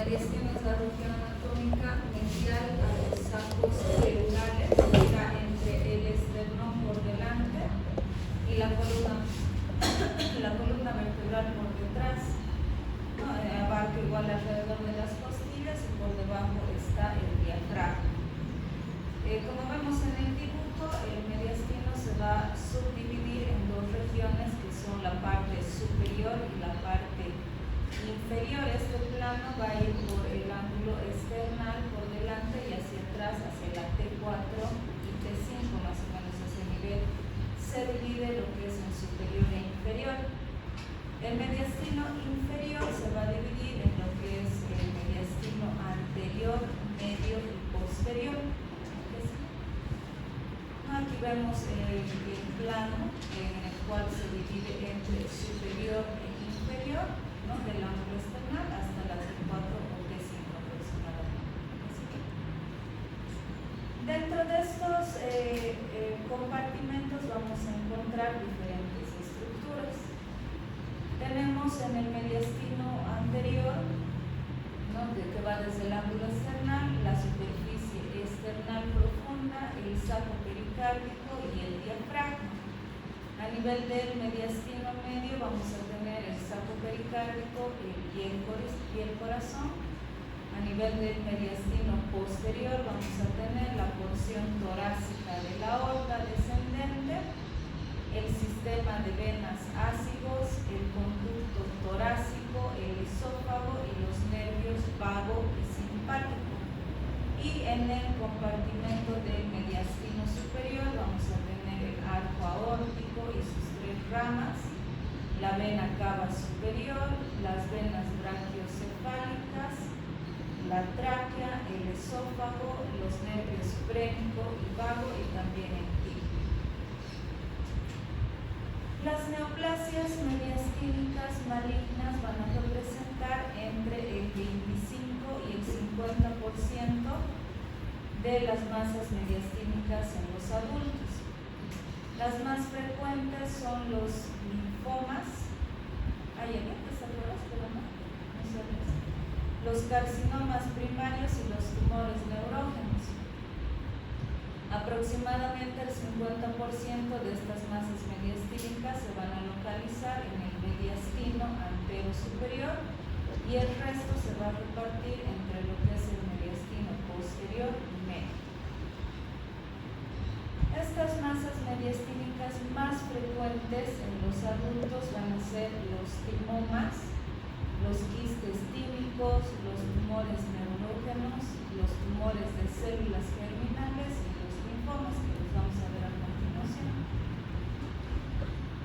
mediastino es la región anatómica medial a los sacos cervicales, que está entre el esternón por delante y la columna vertebral por detrás, ¿no? Abarca igual alrededor de las costillas y por debajo está el diafragma. Como vemos en el dibujo, el mediastino se va a subdividir en dos regiones que son la parte superior y la parte inferior. Este plano va a ir por el ángulo external por delante y hacia atrás, hacia la T4 y T5, más o menos ese nivel. Se divide lo que es en superior e inferior. El mediastino inferior se va a dividir en lo que es el mediastino anterior, medio y posterior. Aquí vemos el plano en el cual se divide entre superior e inferior, ¿no? Del ángulo external hasta la T4 o T5 aproximadamente. Dentro de estos compartimentos vamos a encontrar diferentes estructuras. Tenemos en el mediastino anterior, ¿no? Que va desde el ángulo external, la superficie external profunda, el saco pericárdico y el diafragma. A nivel del mediastino medio vamos a tener el saco pericárdico y el corazón. A nivel del mediastino posterior vamos a tener la porción torácica de la aorta descendente, el sistema de venas ácigos, el conducto torácico, el esófago y los nervios vago y simpático. Y en el compartimento del mediastino superior vamos a tener el arco aórtico y sus tres ramas, la vena cava superior, las venas brachiocefálicas, la tráquea, el esófago, los nervios frénico y vago y también el timo. Las neoplasias mediastínicas malignas van a representar entre el 25 y el 50% de las masas mediastínicas en los adultos. Las más frecuentes son los linfomas, los carcinomas primarios y los tumores neurógenos. Aproximadamente el 50% de estas masas mediastínicas se van a localizar en el mediastino antero superior y el resto se va a repartir entre lo que es el mediastino posterior y medio. Estas masas mediastínicas más frecuentes en los adultos van a ser los timomas, los quistes tímicos, los tumores neurógenos, los tumores de células germinales y los linfomas, que los vamos a ver a continuación.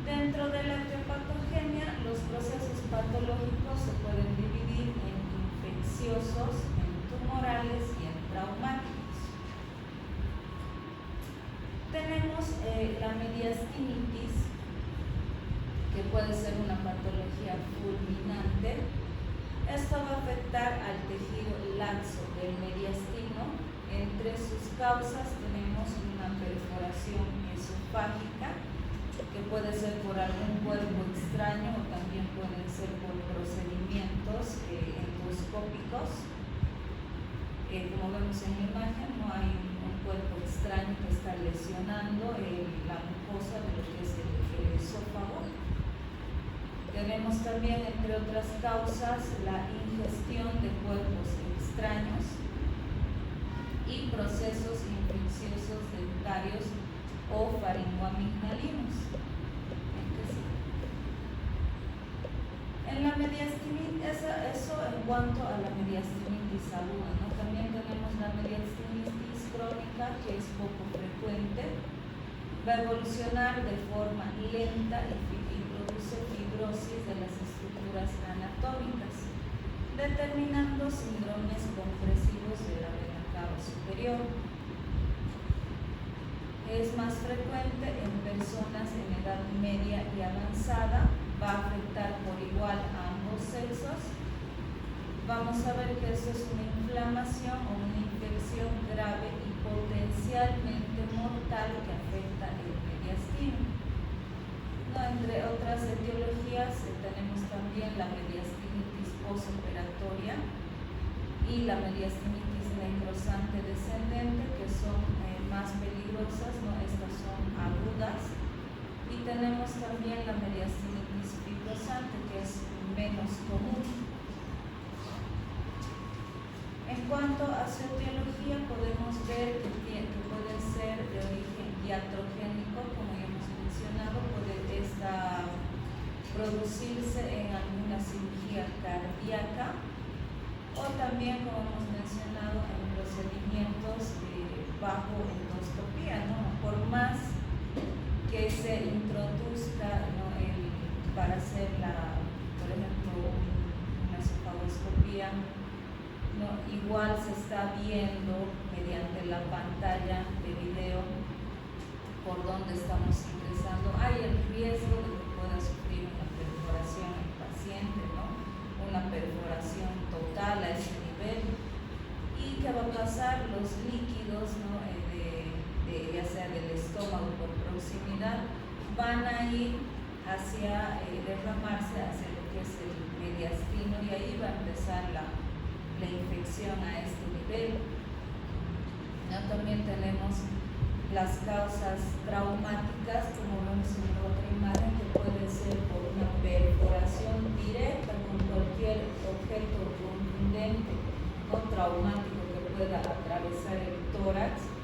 Dentro de la etiopatogenia, los procesos patológicos se pueden dividir en infecciosos, en tumorales y en traumáticos. Tenemos la mediastinitis, que puede ser una patología fulminante. Esto va a afectar al tejido laxo del mediastino. Entre sus causas tenemos una perforación esofágica, que puede ser por algún cuerpo extraño o también pueden ser por procedimientos endoscópicos. Como vemos en la imagen, no hay un cuerpo extraño que está lesionando la mucosa de lo que es el esófago. Tenemos también, entre otras causas, la ingestión de cuerpos extraños y procesos infecciosos dentarios o faringoamigdalinos. En la mediastinitis, eso en cuanto a la mediastinitis aguda, ¿no? También tenemos la mediastinitis crónica, que es poco frecuente, va a evolucionar de forma lenta y produce fibrosis de las estructuras anatómicas, determinando síndromes compresivos de la vena cava superior. Es más frecuente en personas en edad media y avanzada, va a afectar por igual a ambos sexos. Vamos a ver que esto es una inflamación o una infección grave y potencialmente mortal que afecta el mediastino. Entre otras etiologías tenemos también la mediastinitis posoperatoria, y la mediastinitis necrosante descendente, que son más peligrosas, ¿no? Estas son agudas. Y tenemos también la mediastinitis fibrosante, que es menos común. En cuanto a su etiología, podemos ver que puede ser de origen iatrogénico, como ya hemos mencionado, puede producirse en alguna cirugía cardíaca o también, como hemos mencionado, en procedimientos bajo endoscopía, ¿no? Por más que se introduzca, ¿no? Para hacer, por ejemplo, una esofagoscopía, ¿no? Igual se está viendo mediante la pantalla de video por dónde estamos ingresando. Hay el riesgo de que pueda sufrir una perforación el paciente, ¿no? Una perforación total a ese nivel, y que va a pasar los líquidos, ¿no? Ya sea del estómago por proximidad, van a ir hacia derramarse hacia lo que es el mediastino, y ahí va a empezar la infección a este nivel, ¿no? También tenemos las causas traumáticas, como vemos en la otra imagen, que puede ser por una perforación directa con cualquier objeto contundente o traumático que pueda atravesar el tórax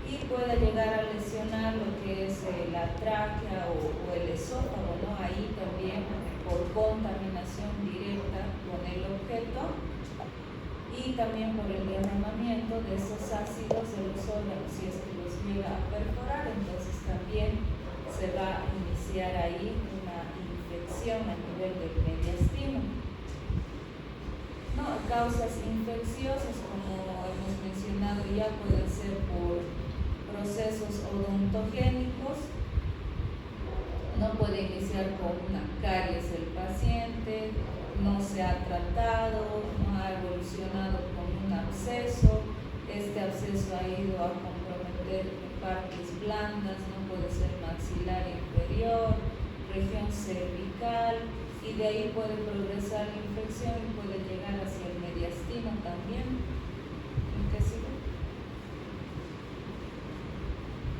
y pueda llegar a lesionar lo que es la tráquea o el esófago, ¿no? Ahí también por contaminación directa con el objeto, y también por el derramamiento de esos ácidos de los órganos. Si es que los llega a perforar, entonces también se va a iniciar ahí una infección a nivel del mediastino. No, causas infecciosas, como hemos mencionado ya, pueden ser por procesos odontogénicos. No puede iniciar con una caries el paciente, no se ha tratado, no ha evolucionado con un absceso, este absceso ha ido a comprometer partes blandas, no puede ser maxilar inferior, región cervical, y de ahí puede progresar la infección y puede llegar hacia el mediastino también. ¿En qué sigue?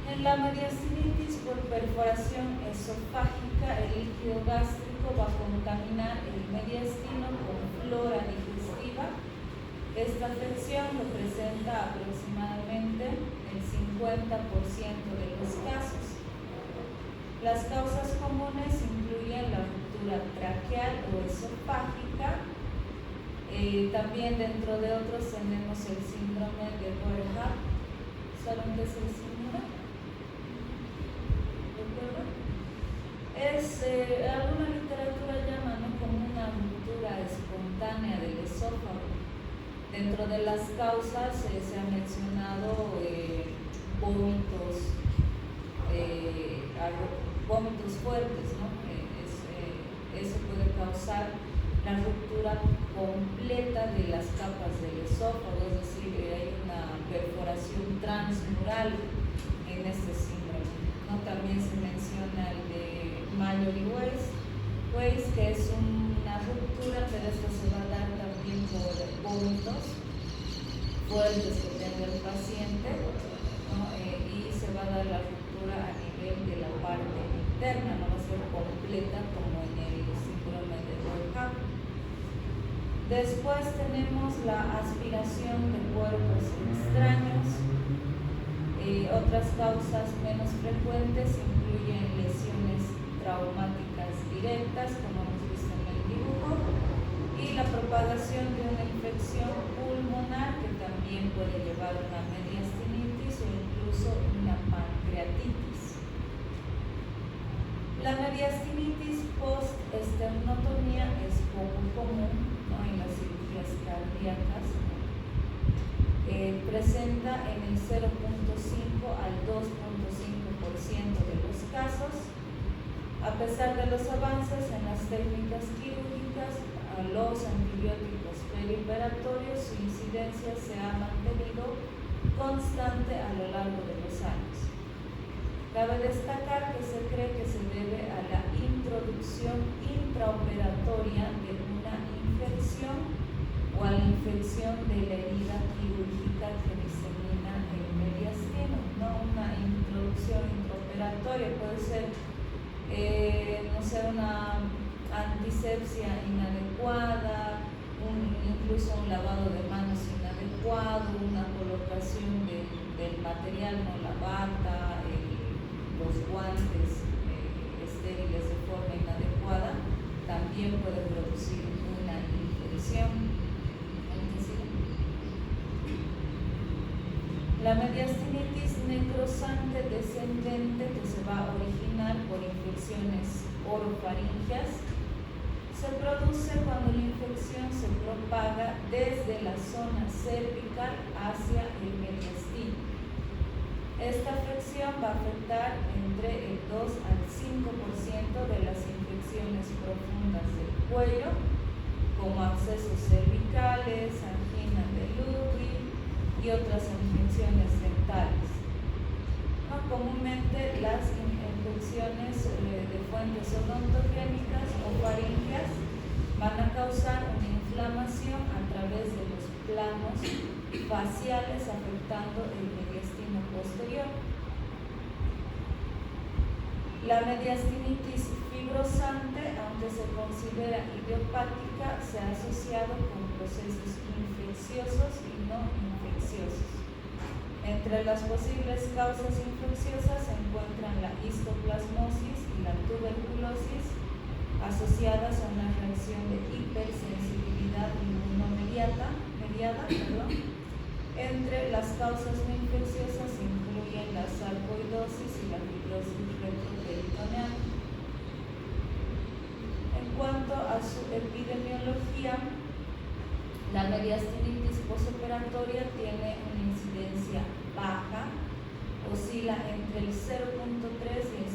En la mediastinitis por perforación esofágica, el líquido gástrico va a contaminar el mediastino con flora digestiva. Esta afección representa aproximadamente el 50% de los casos. Las causas comunes incluyen la ruptura traqueal o esofágica. También dentro de otros tenemos el síndrome de Boerhaave. ¿Saben qué es el síndrome? Alguna literatura llama, ¿no?, como una ruptura espontánea del esófago. Dentro de las causas se han mencionado vómitos fuertes, ¿no? Eso puede causar la ruptura completa de las capas del esófago, es decir, hay una perforación transmural en este síndrome, ¿no? También se menciona el de Mallory-Weiss, que es una ruptura, pero esto se va a dar también por vómitos fuertes que tenga el paciente, ¿no? Y se va a dar la ruptura a nivel de la parte interna, no va a ser completa como en el síndrome de Boerhaave. Después tenemos la aspiración de cuerpos extraños. Otras causas menos frecuentes incluyen lesiones traumáticas directas, como hemos visto en el dibujo, y la propagación de una infección pulmonar, que también puede llevar a una mediastinitis o incluso una pancreatitis. La mediastinitis post-esternotomía es poco común, ¿no?, en las cirugías cardíacas. Presenta en el 0.5 al 2.5% de los casos. A pesar de los avances en las técnicas quirúrgicas, los antibióticos perioperatorios, su incidencia se ha mantenido constante a lo largo de los años. Cabe destacar que se cree que se debe a la introducción intraoperatoria de una infección o a la infección infección de la herida quirúrgica que disemina el mediastino, no una introducción intraoperatoria, puede ser, no sé, una antisepsia inadecuada, incluso un lavado de manos inadecuado, una colocación del material, no la bata, los guantes estériles de forma inadecuada, también puede producir una infección. La mediastinitis necrosante descendente, que se va a originar por infecciones orofaringeas, se produce cuando la infección se propaga desde la zona cervical hacia el mediastino. Esta afección va a afectar entre el 2 al 5% de las infecciones profundas del cuello, como abscesos cervicales, angina de Ludwig y otras infecciones dentales. Comúnmente las infecciones de fuentes odontogénicas o faringeas van a causar una inflamación a través de los planos faciales, afectando el mediastino posterior. La mediastinitis fibrosante, aunque se considera idiopática, se ha asociado con procesos infecciosos y no infecciosos. Entre las posibles causas infecciosas se encuentran la histoplasmosis y la tuberculosis, asociadas a una reacción de hipersensibilidad inmunomediada. Entre las causas no infecciosas se incluyen la sarcoidosis y la fibrosis retroperitoneal. En cuanto a su epidemiología, la mediastinitis posoperatoria tiene una incidencia baja, oscila entre el 0.3 y el 5%,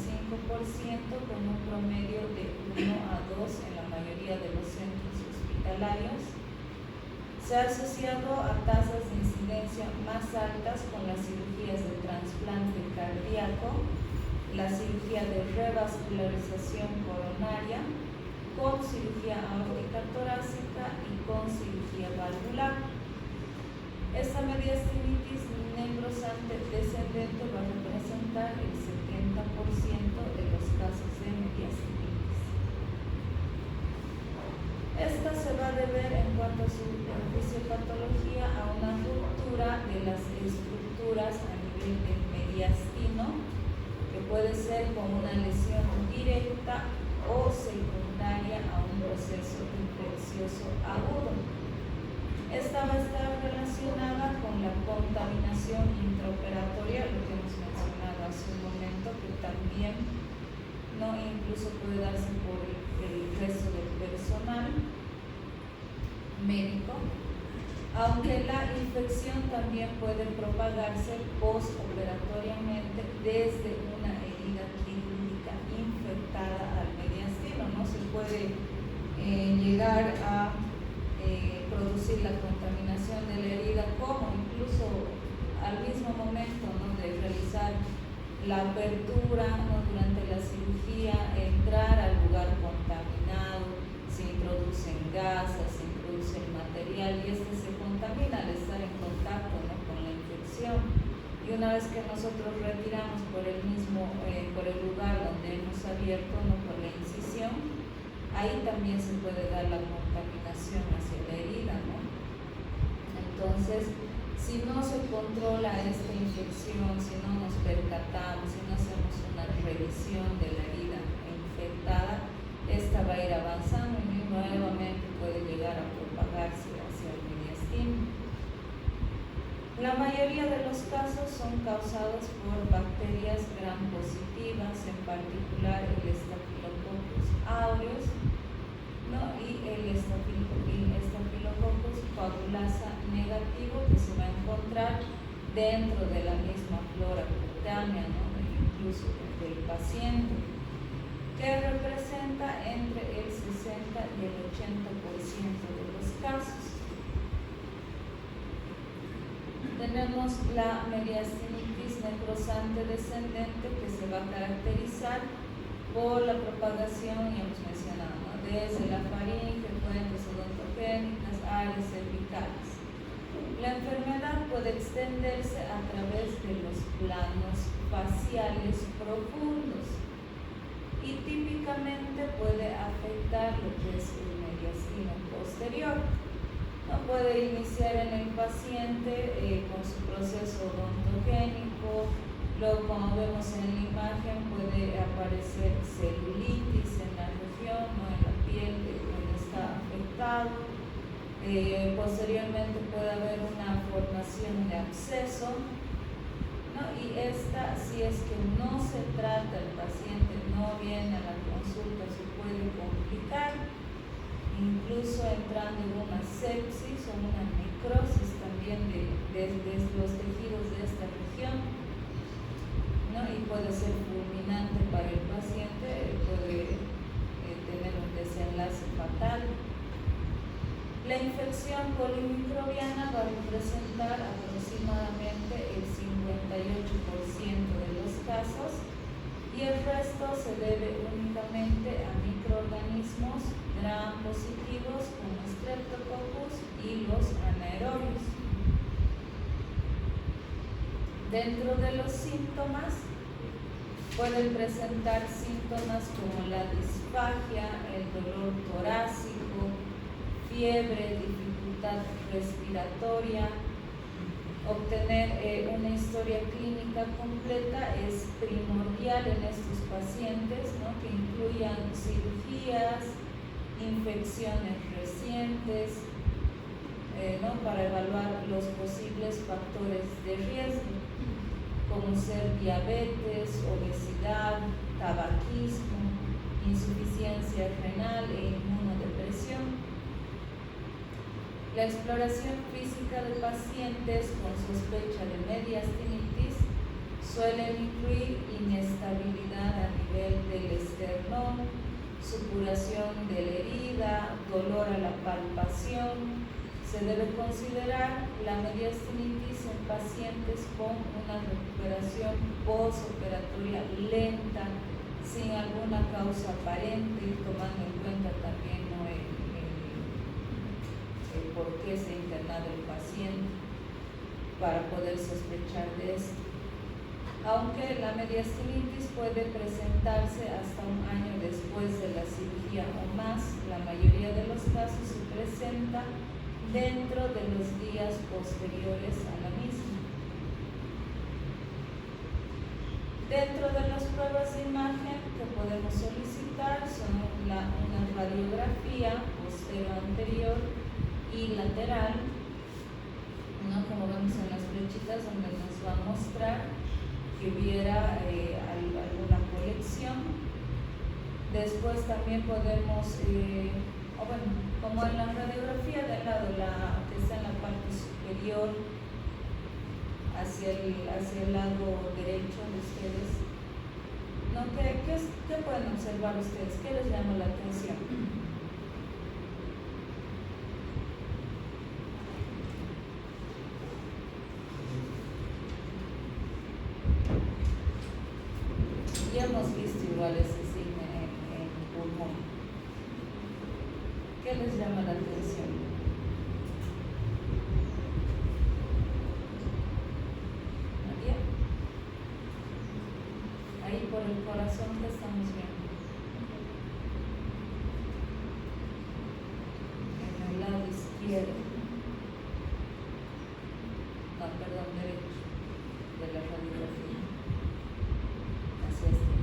con un promedio de 1 a 2 en la mayoría de los centros hospitalarios. Se ha asociado a tasas de incidencia más altas con las cirugías de trasplante cardíaco, la cirugía de revascularización coronaria, con cirugía aórtica torácica y con cirugía valvular. Esta mediastinitis necrosante descendente va a representar el 70% de los casos de mediastinitis. Esta se va a deber, en cuanto a su fisiopatología, a una ruptura de las estructuras a nivel del mediastino, que puede ser con una lesión directa o secundaria a un proceso infeccioso agudo. Esta va a estar relacionada con la contaminación intraoperatoria, lo que hemos mencionado hace un momento, que también incluso puede darse por el resto del personal médico, aunque la infección también puede propagarse postoperatoriamente desde una herida quirúrgica infectada al mediastino. No se puede llegar a producir la contaminación de la herida, como incluso al mismo momento de realizar la apertura durante la cirugía, entrar al lugar contaminado, se introducen gases, se introduce el material y este se contamina al estar en contacto con la infección. Y una vez que nosotros retiramos por el lugar donde hemos abierto, por la incisión, ahí también se puede dar la contaminación hacia la herida, Entonces, si no se controla esta infección, si no nos percatamos, si no hacemos una revisión de la herida infectada, esta va a ir avanzando y nuevamente puede llegar a propagarse hacia el mediastino. La mayoría de los casos son causados por bacterias gram positivas, en particular el Staphylococcus aureus, y el Staphylococcus coagulasa negativo, que se va a encontrar dentro de la misma flora cutánea, incluso del paciente, que representa entre el 60 y el 80% de los casos. Tenemos la mediastinitis necrosante descendente, que se va a caracterizar por la propagación, ya hemos mencionado, desde la faringe, fuentes odontogénicas, áreas cervicales. puede extenderse a través de los planos faciales profundos y típicamente puede afectar lo que es el mediastino posterior. No puede iniciar en el paciente con su proceso odontogénico. Luego, como vemos en la imagen, puede aparecer celulitis en la región, ¿no? En la piel donde está afectado. Posteriormente puede haber una formación de absceso, ¿no? Y esta, si es que no se trata, el paciente no viene a la consulta, se puede complicar, incluso entrando en una sepsis o una necrosis también de los tejidos de esta región, ¿no? Y puede ser fulminante para el paciente, puede tener un desenlace fatal. La infección polimicrobiana va a representar aproximadamente el 58% de los casos y el resto se debe únicamente a microorganismos gram positivos como Streptococcus y los anaerobios. Dentro de los síntomas pueden presentar síntomas como la disfagia, el dolor torácico, fiebre, dificultad respiratoria. Obtener una historia clínica completa es primordial en estos pacientes, ¿no? Que incluyan cirugías, infecciones recientes, ¿no? Para evaluar los posibles factores de riesgo, como ser diabetes, obesidad, tabaquismo, insuficiencia renal e inmunodepresión. La exploración física de pacientes con sospecha de mediastinitis suelen incluir inestabilidad a nivel del esternón, supuración de la herida, dolor a la palpación. Se debe considerar la mediastinitis en pacientes con una recuperación postoperatoria lenta, sin alguna causa aparente, tomando en cuenta también por qué se ha internado el paciente para poder sospechar de esto. Aunque la mediastinitis puede presentarse hasta un año después de la cirugía o más, la mayoría de los casos se presenta dentro de los días posteriores a la misma. Dentro de las pruebas de imagen que podemos solicitar son una radiografía posterior-anterior y lateral, ¿no? Como vemos en las flechitas, donde nos va a mostrar que hubiera alguna colección. Después también podemos, como en la radiografía del lado, que está en la parte superior, hacia el lado derecho de ustedes, ¿no? ¿Qué pueden observar ustedes? ¿Qué les llama la atención? Ya hemos visto igual ese signo en pulmón. ¿Qué les llama la atención? María. Ahí por el corazón que estamos viendo. En el lado izquierdo. No, perdón, derecho de la radiografía. Hacia este lado.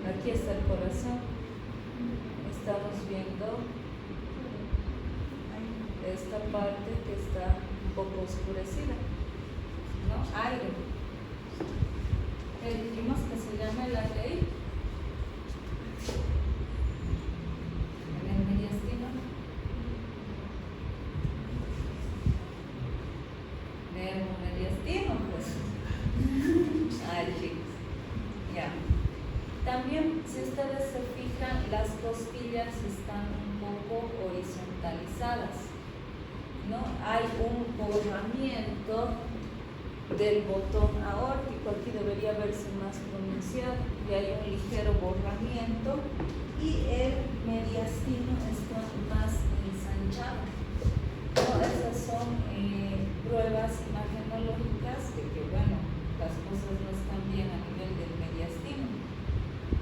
Aquí está el corazón. Estamos viendo esta parte que está un poco oscurecida, ¿no? Aire. Dijimos que se llama el aire en el mediastino. Nervo mediastino, pues. Ay, chicos. Ya. También, si ustedes se fijan, las costillas están un poco horizontalizadas, ¿no? Hay un borramiento del botón aórtico. Aquí debería verse más pronunciado y hay un ligero borramiento, y el mediastino está más ensanchado. Esas son pruebas imagenológicas de que, bueno, las cosas no están bien a nivel del mediastino.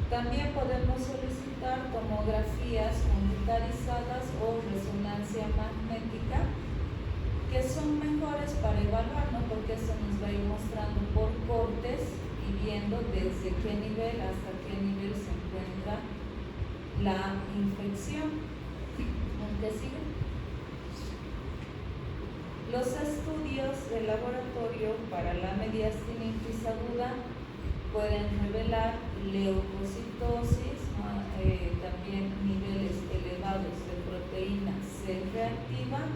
También podemos solicitar tomografías computarizadas o resonancia magnética, que son mejores para evaluar, ¿no? Porque esto nos va a ir mostrando por cortes y viendo desde qué nivel hasta qué nivel se encuentra la infección. ¿Qué sigue? Los estudios de laboratorio para la mediastinitis aguda pueden revelar leucocitosis, también niveles elevados de proteína C reactiva,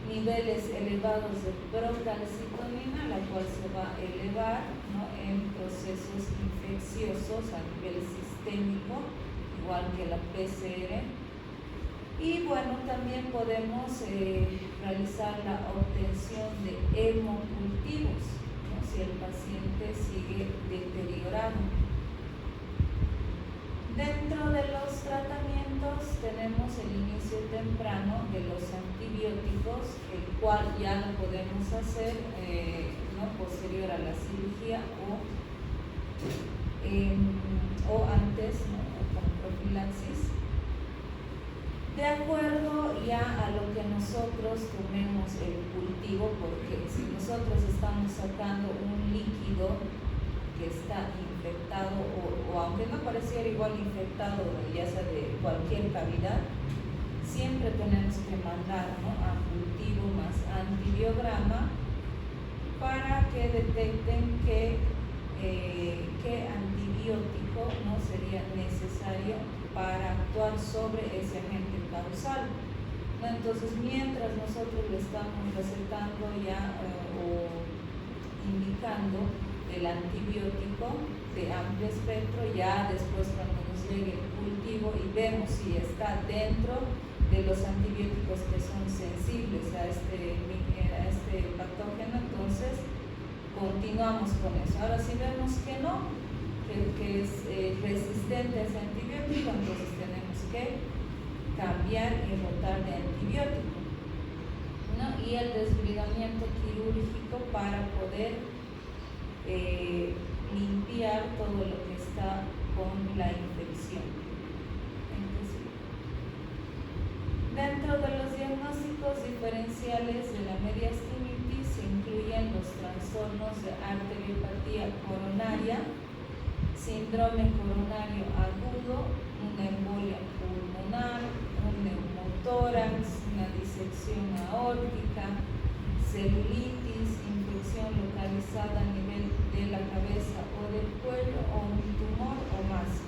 niveles elevados de procalcitonina, la cual se va a elevar, ¿no?, en procesos infecciosos a nivel sistémico, igual que la PCR. Y bueno, también podemos realizar la obtención de hemocultivos, ¿no?, si el paciente sigue deteriorado. Dentro de los tratamientos tenemos el inicio temprano de los antibióticos, el cual ya lo podemos hacer ¿no?, posterior a la cirugía o antes, ¿no?, con profilaxis, de acuerdo ya a lo que nosotros tomemos el cultivo, porque si nosotros estamos sacando un líquido que está infectado o aunque no pareciera igual infectado, ya sea de cualquier cavidad, siempre tenemos que mandar, ¿no?, a cultivo más antibiograma para que detecten qué antibiótico, ¿no?, sería necesario para actuar sobre ese agente causal. Entonces, mientras nosotros le estamos recetando ya o indicando el antibiótico de amplio espectro, ya después cuando nos llegue el cultivo y vemos si está dentro de los antibióticos que son sensibles a este patógeno, entonces continuamos con eso. Ahora, si vemos que no, que es resistente a ese antibiótico, entonces tenemos que cambiar y rotar de antibiótico, ¿no? Y el desbridamiento quirúrgico para poder limpiar todo lo que está con la infección. Entonces, dentro de los diagnósticos diferenciales de la mediastinitis se incluyen los trastornos de arteriopatía coronaria, síndrome coronario agudo, una embolia pulmonar, un neumotórax, una disección aórtica, celulitis, infección localizada a nivel de la cabeza o del cuello, o un tumor o más.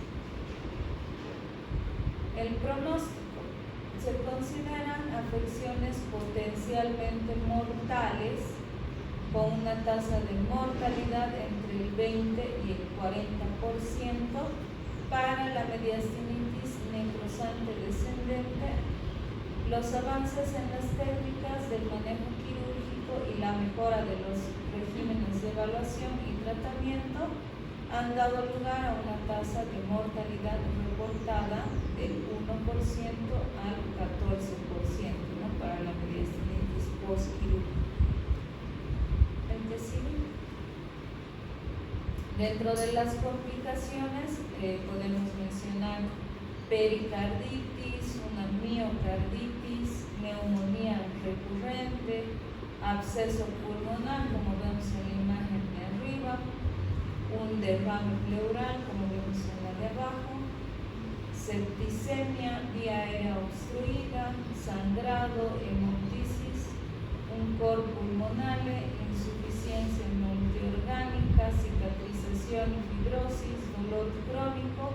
El pronóstico: se consideran afecciones potencialmente mortales con una tasa de mortalidad entre el 20 y el 40% para la mediastinitis necrosante descendente. Los avances en las técnicas del manejo quirúrgico y la mejora de los regímenes de evaluación y tratamiento han dado lugar a una tasa de mortalidad reportada del 1% al 14%, ¿no?, para la mediastinitis postquirúrgica. Dentro de las complicaciones podemos mencionar pericarditis, una miocarditis, neumonía recurrente, absceso pulmonar, como vemos en la imagen de arriba, un derrame pleural, como vemos en la de abajo, septicemia, vía aérea obstruida, sangrado, hemoptisis, un cor pulmonale, insuficiencia multiorgánica, cicatrización y fibrosis, dolor crónico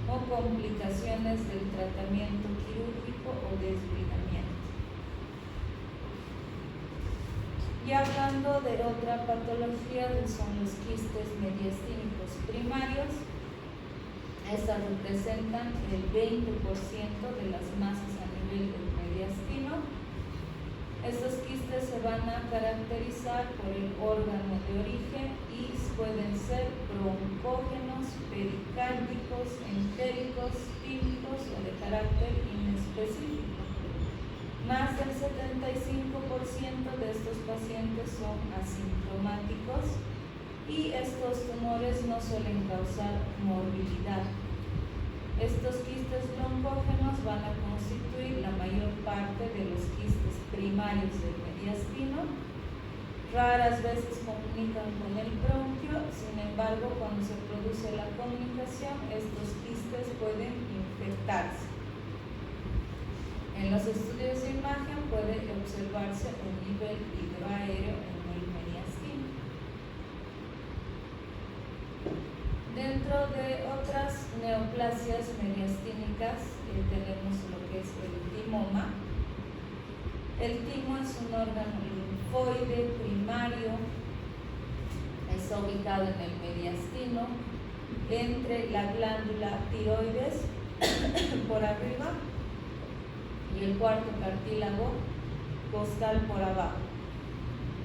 o complicaciones del tratamiento quirúrgico o desbridamiento. Y hablando de otra patología, son los quistes mediastínicos primarios. Estas representan el 20% de las masas a nivel del mediastino. Estos quistes se van a caracterizar por el órgano de origen y pueden ser broncógenos, pericárdicos, entéricos, típicos o de carácter inespecífico. Más del 75% de estos pacientes son asintomáticos y estos tumores no suelen causar morbilidad. Estos quistes broncógenos van a constituir la mayor parte de los quistes primarios del mediastino. Raras veces comunican con el bronquio, sin embargo, cuando se produce la comunicación, estos quistes pueden infectarse. En los estudios de imagen puede observarse un nivel hidroaéreo en el mediastino. Dentro de otras neoplasias mediastínicas tenemos lo que es el timoma. El timo es un órgano linfoide primario, está ubicado en el mediastino, entre la glándula tiroides por arriba y el cuarto cartílago costal por abajo,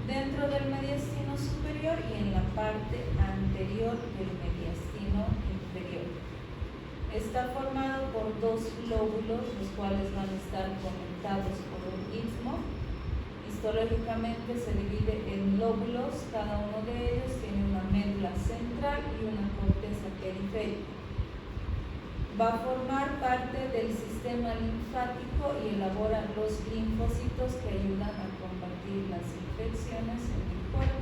dentro del mediastino superior y en la parte anterior del mediastino inferior. Está formado por dos lóbulos, los cuales van a estar conectados por un istmo. Histológicamente se divide en lóbulos, cada uno de ellos tiene una médula central y una corteza periférica. Va a formar parte del sistema linfático y elabora los linfocitos que ayudan a combatir las infecciones en el cuerpo.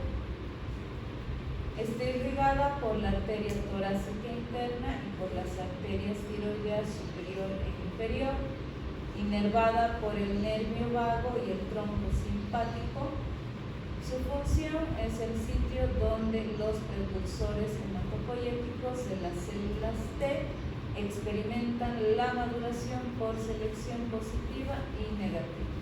Está irrigada por la arteria torácica interna y por las arterias tiroideas superior e inferior, inervada por el nervio vago y el tronco simpático. Su función es el sitio donde los precursores hematopoyéticos de las células T experimentan la maduración por selección positiva y negativa.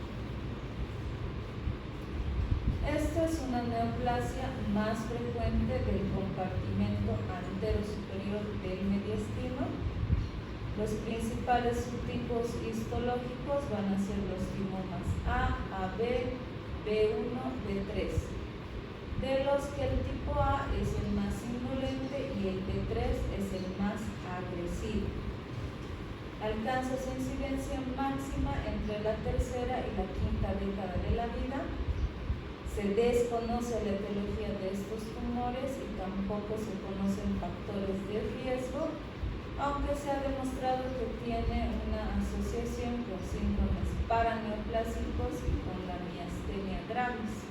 Esta es una neoplasia más frecuente del compartimento antero-superior del mediastino. Los principales subtipos histológicos van a ser los timomas A, AB, B1, B3, de los que el tipo A es el más indolente y el B3 es el más agresivo. Alcanza su incidencia máxima entre la tercera y la quinta década de la vida. Se desconoce la etiología de estos tumores y tampoco se conocen factores de riesgo, aunque se ha demostrado que tiene una asociación con síndromes paraneoplásicos y con la miastenia gravis.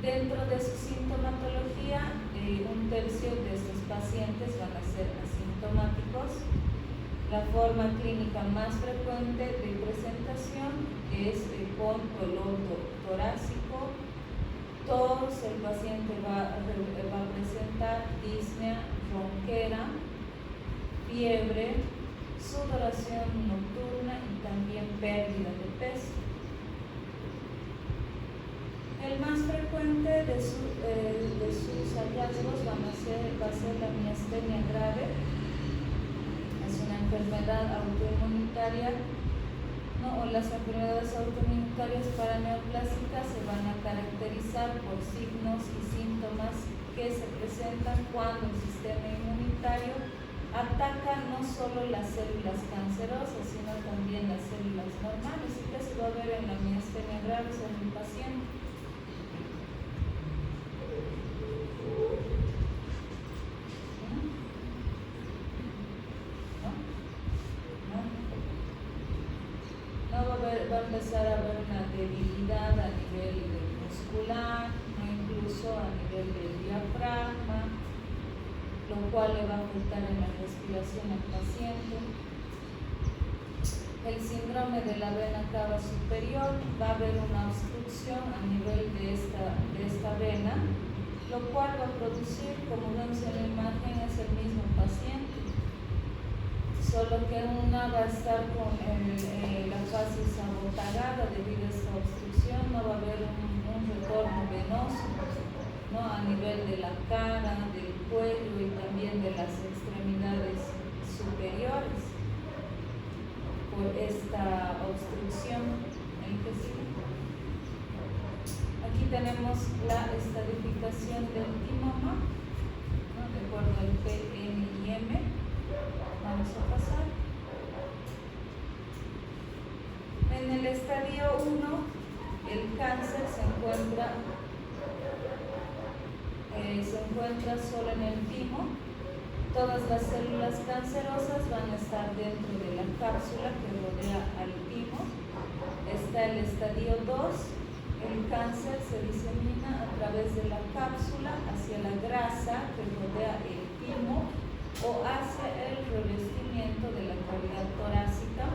Dentro de su sintomatología, un tercio de estos pacientes van a ser asintomáticos. La forma clínica más frecuente de presentación es con dolor torácico, tos, el paciente va a presentar disnea, ronquera, fiebre, sudoración nocturna y también pérdida de peso. El más frecuente de sus hallazgos va a ser la miastenia grave. Es una enfermedad autoinmunitaria, o las enfermedades autoinmunitarias paraneoplásicas se van a caracterizar por signos y síntomas que se presentan cuando el sistema inmunitario ataca no solo las células cancerosas, sino también las células normales. ¿Y qué se va a ver en la miastenia gravis en un paciente? Va a empezar a haber una debilidad a nivel muscular, incluso a nivel del diafragma, lo cual le va a afectar en la respiración al paciente. El síndrome de la vena cava superior, va a haber una obstrucción a nivel de esta vena, lo cual va a producir, como vemos en la imagen, es el mismo paciente, solo que una va a estar con la facies abotagada debido a esta obstrucción. No va a haber un retorno venoso, ¿no?, a nivel de la cara, del cuello y también de las extremidades superiores por esta obstrucción. El que sigue. Aquí tenemos la estadificación del timoma, ¿no? De acuerdo al P, N y M. Vamos a pasar. En el estadio 1, el cáncer se encuentra solo en el timo. Todas las células cancerosas van a estar dentro de la cápsula que rodea al timo. Está el estadio 2. El cáncer se disemina a través de la cápsula hacia la grasa que rodea el timo o hacia el revestimiento de la cavidad torácica.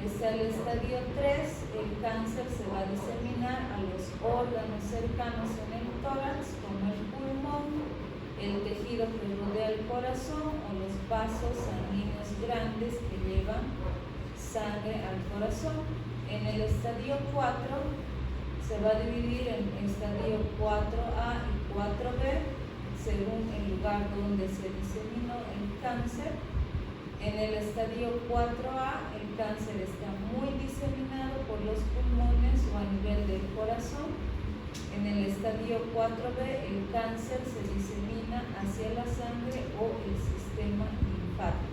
Está el estadio 3. El cáncer se va a diseminar a los órganos cercanos en el tórax, como el pulmón, el tejido que rodea el corazón o los vasos sanguíneos grandes que llevan sangre al corazón. En el estadio 4 se va a dividir en estadio 4A y 4B según el lugar donde se diseminó el cáncer. En el estadio 4A el cáncer está muy diseminado por los pulmones o a nivel del corazón. En el estadio 4B el cáncer se disemina hacia la sangre o el sistema linfático.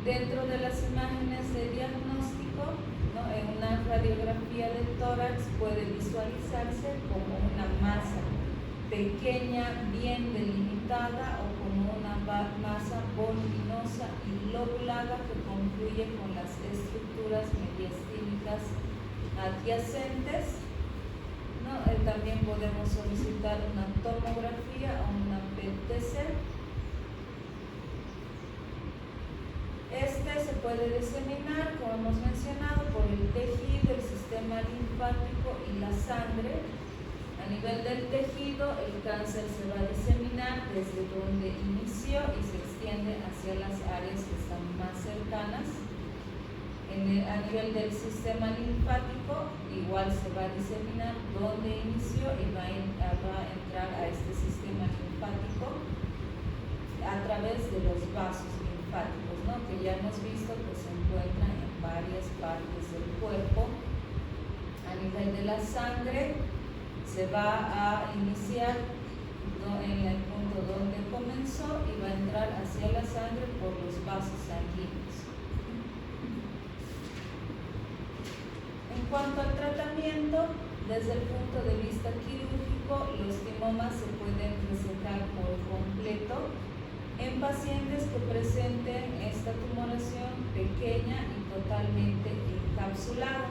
Dentro de las imágenes de diagnóstico, ¿no? En una radiografía del tórax puede visualizarse como una masa pequeña, bien delimitada, o como una masa voluminosa y lobulada que confluye con las estructuras mediastínicas adyacentes, ¿no? También podemos solicitar una tomografía o una PET-CT. Este se puede diseminar, como hemos mencionado, por el tejido, el sistema linfático y la sangre. A nivel del tejido, el cáncer se va a diseminar desde donde inició y se extiende hacia las áreas que están más cercanas. A nivel del sistema linfático, igual se va a diseminar donde inició y va a entrar a este sistema linfático a través de los vasos linfáticos, ¿no? Que ya hemos visto que se encuentran en varias partes del cuerpo. A nivel de la sangre, se va a iniciar, ¿no?, en el punto donde comenzó y va a entrar hacia la sangre por los vasos sanguíneos. En cuanto al tratamiento, desde el punto de vista quirúrgico, los timomas se pueden resecar por completo en pacientes que presenten esta tumoración pequeña y totalmente encapsulada.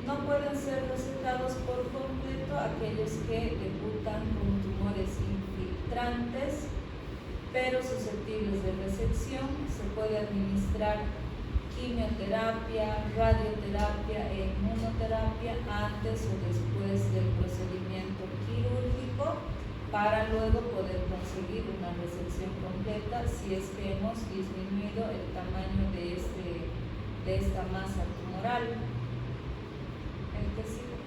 No pueden ser resecados por completo aquellos que debutan con tumores infiltrantes, pero susceptibles de resección. Se puede administrar quimioterapia, radioterapia e inmunoterapia antes o después del procedimiento quirúrgico para luego poder conseguir una resección completa si es que hemos disminuido el tamaño de esta masa tumoral. El que sigue.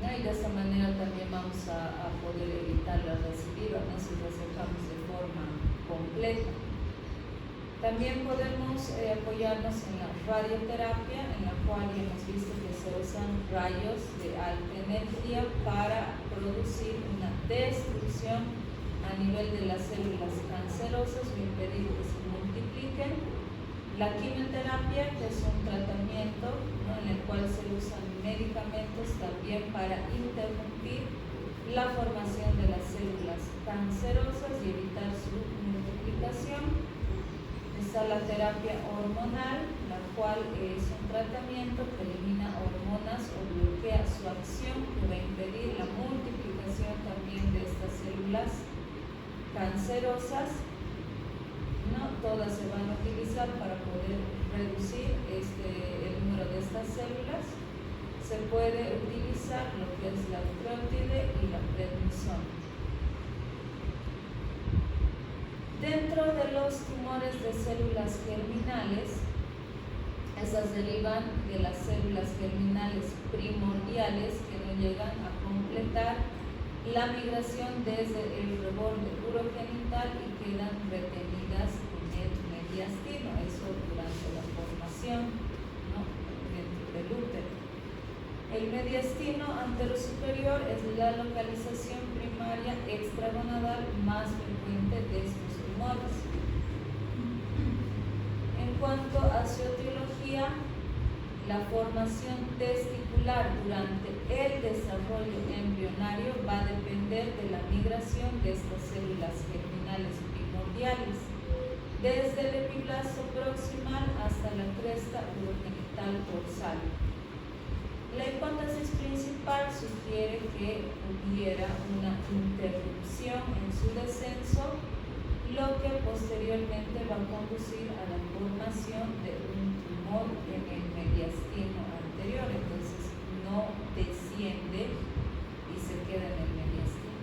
¿No? Y de esta manera también vamos a poder evitar la recidiva, ¿no?, si resecamos de forma completa. También podemos apoyarnos en la radioterapia, en la cual hemos visto que se usan rayos de alta energía para producir una destrucción a nivel de las células cancerosas o impedir que se multipliquen. La quimioterapia, que es un tratamiento, ¿no?, en el cual se usan medicamentos también para interrumpir la formación de las células cancerosas y evitar su multiplicación. Está la terapia hormonal, la cual es un tratamiento que elimina hormonas o bloquea su acción, que va a impedir la multiplicación también de estas células cancerosas, ¿no? Todas se van a utilizar para poder reducir el número de estas células. Se puede utilizar lo que es la utrotide y la prednisona. Dentro de los tumores de células germinales, esas derivan de las células germinales primordiales que no llegan a completar la migración desde el reborde urogenital y quedan retenidas en el mediastino, eso durante la formación, ¿no? Dentro del útero. El mediastino anterosuperior es la localización primaria extragonadal más frecuente de estos tumores. En cuanto a su etiología, la formación testicular durante el desarrollo embrionario va a depender de la migración de estas células germinales primordiales, desde el epiblasto proximal hasta la cresta urogenital dorsal. La hipótesis principal sugiere que hubiera una interrupción en su descenso, lo que posteriormente va a conducir a la formación de un tumor en el mediastino anterior. Entonces no desciende y se queda en el mediastino.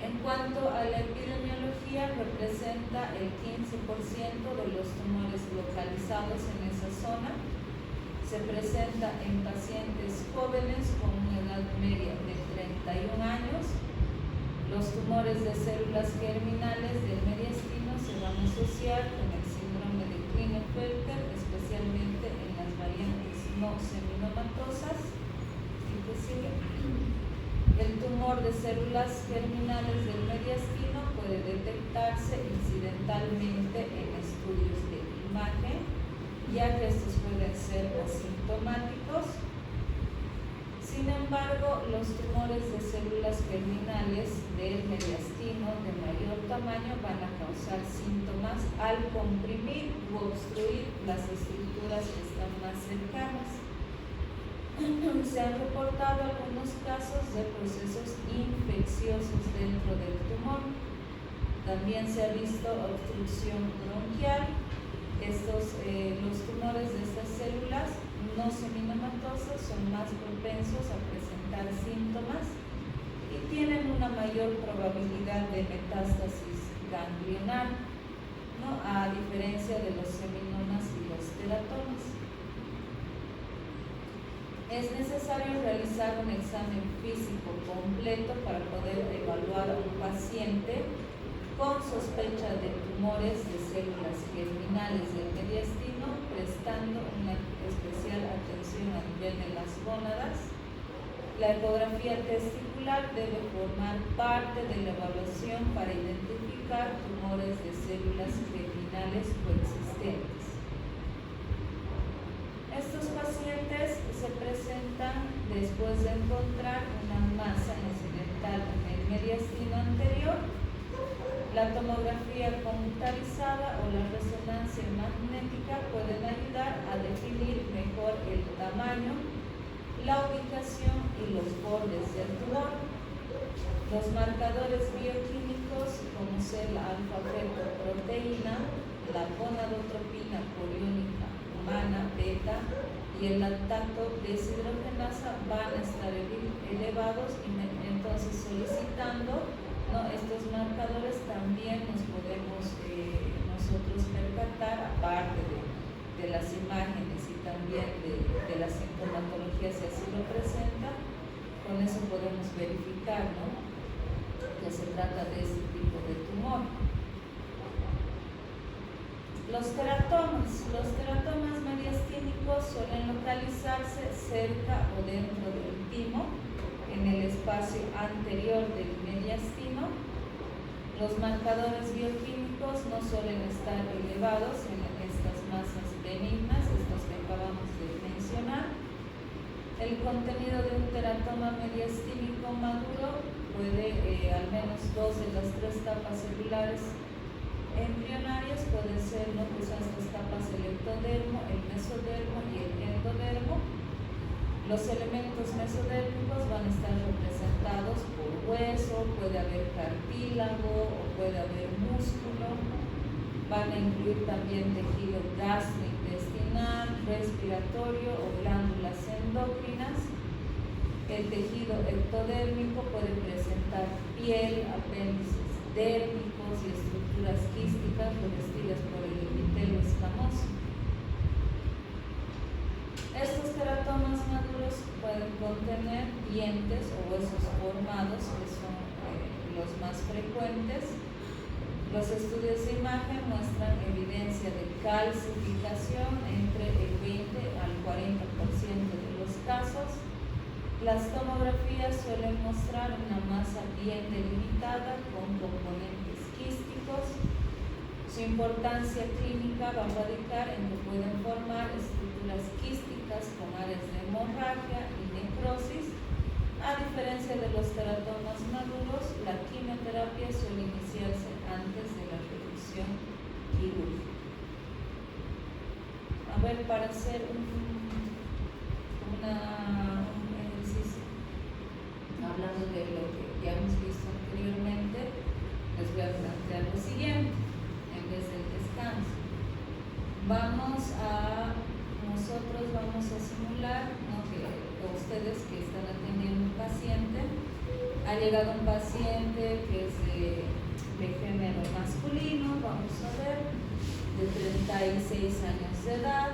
En cuanto a la epidemiología, representa el 15% de los tumores localizados en esa zona. Se presenta en pacientes jóvenes con una edad media de 31 años. Los tumores de células germinales del mediastino se van a asociar con el síndrome de Klinefelter, especialmente en las variantes no seminomatosas. El tumor de células germinales del mediastino puede detectarse incidentalmente en estudios de imagen, ya que estos pueden ser asintomáticos. Sin embargo, los tumores de células germinales del mediastino de mayor tamaño van a causar síntomas al comprimir u obstruir las estructuras que están más cercanas. Se han reportado algunos casos de procesos infecciosos dentro del tumor. También se ha visto obstrucción bronquial. Los tumores de estas células no seminomatosas son más propensos a presentar síntomas y tienen una mayor probabilidad de metástasis ganglionar, ¿no? A diferencia de los seminomas y los teratomas. Es necesario realizar un examen físico completo para poder evaluar a un paciente con sospecha de tumores de células germinales del mediastino, prestando una especial atención a nivel de las gónadas. La ecografía testicular debe formar parte de la evaluación para identificar tumores de células germinales coexistentes. Estos pacientes se presentan después de encontrar una masa incidental en el mediastino anterior. La tomografía computarizada o la resonancia magnética pueden ayudar a definir mejor el tamaño, la ubicación y los bordes del tumor. Los marcadores bioquímicos, como ser la alfa-fetoproteína, la gonadotropina coriónica humana beta y el lactato deshidrogenasa van a estar elevados, y entonces solicitando estos marcadores también nos podemos nosotros percatar, aparte de las imágenes y también de la sintomatología, si así lo presenta. Con eso podemos verificar, ¿no?, que se trata de este tipo de tumor. Los teratomas mediastínicos suelen localizarse cerca o dentro del timo, en el espacio anterior del mediastino. Los marcadores bioquímicos no suelen estar elevados en estas masas benignas, estos que acabamos de mencionar. El contenido de un teratoma mediastínico maduro puede, al menos 2 de las 3 capas celulares embrionarias pueden ser, ¿no?, que son estas capas, el ectodermo, el mesodermo y el endodermo. Los elementos mesodérmicos van a estar representados por hueso, puede haber cartílago o puede haber músculo. Van a incluir también tejido gastrointestinal, respiratorio o glándulas endocrinas. El tejido ectodérmico puede presentar piel, apéndices dérmicos y estructuras quísticas revestidas por el epitelio escamoso. Estos teratomas maduros pueden contener dientes o huesos formados, que son los más frecuentes. Los estudios de imagen muestran evidencia de calcificación entre el 20 al 40% de los casos. Las tomografías suelen mostrar una masa bien delimitada con componentes quísticos. Su importancia clínica va a radicar en que pueden formar estructuras quísticas con áreas de hemorragia y necrosis. A diferencia de los teratomas maduros, la quimioterapia suele iniciarse antes de la reducción quirúrgica. A ver, para hacer un ejercicio, hablando de lo que ya hemos visto anteriormente, les voy a plantear lo siguiente, en vez del descanso. Nosotros vamos a simular, ¿no?, que ustedes que están atendiendo un paciente, ha llegado un paciente que es de género masculino, vamos a ver, de 36 años de edad,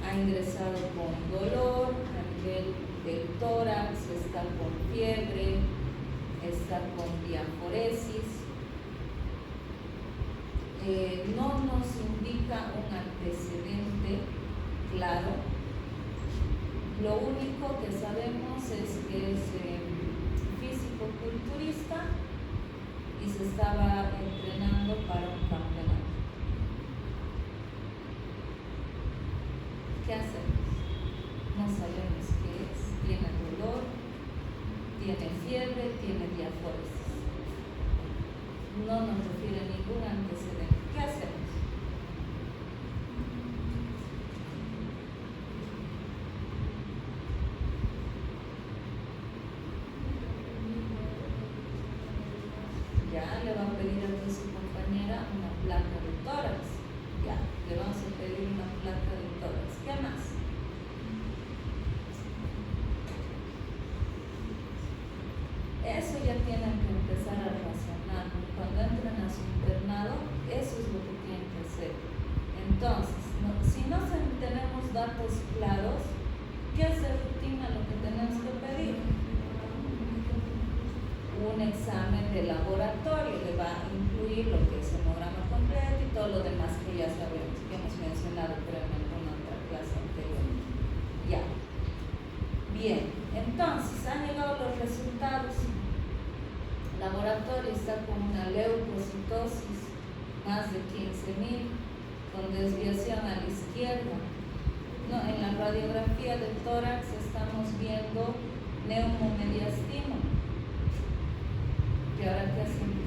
ha ingresado con dolor a nivel del tórax, está con fiebre, está con diaforesis. No nos indica un antecedente claro. Lo único que sabemos es que es físico-culturista y se estaba entrenando para un campeonato. ¿Qué hacemos? No sabemos qué es. Tiene dolor, tiene fiebre, tiene diaforesis. No nos refiere a ningún antecedente. ¿Qué hacemos? Ya le va a pedir a su compañera una placa de tórax. Ya, le vamos a pedir una placa de tórax. ¿Qué más? Eso ya tienen que empezar a razonar. Cuando entran a su internado, eso es lo que tienen que hacer. Entonces, si no tenemos datos claros, ¿qué es de rutina lo que tenemos que pedir? Un examen de laboratorio, le va a incluir lo que es hemograma completo y todo lo demás que ya sabemos, que hemos mencionado previamente en otra clase anterior. Ya. Bien, entonces han llegado los resultados. El laboratorio está con una leucocitosis, más de 15.000, con desviación a la izquierda. No, en la radiografía del tórax estamos viendo neumomediastino. ¿Y ahora qué hacemos?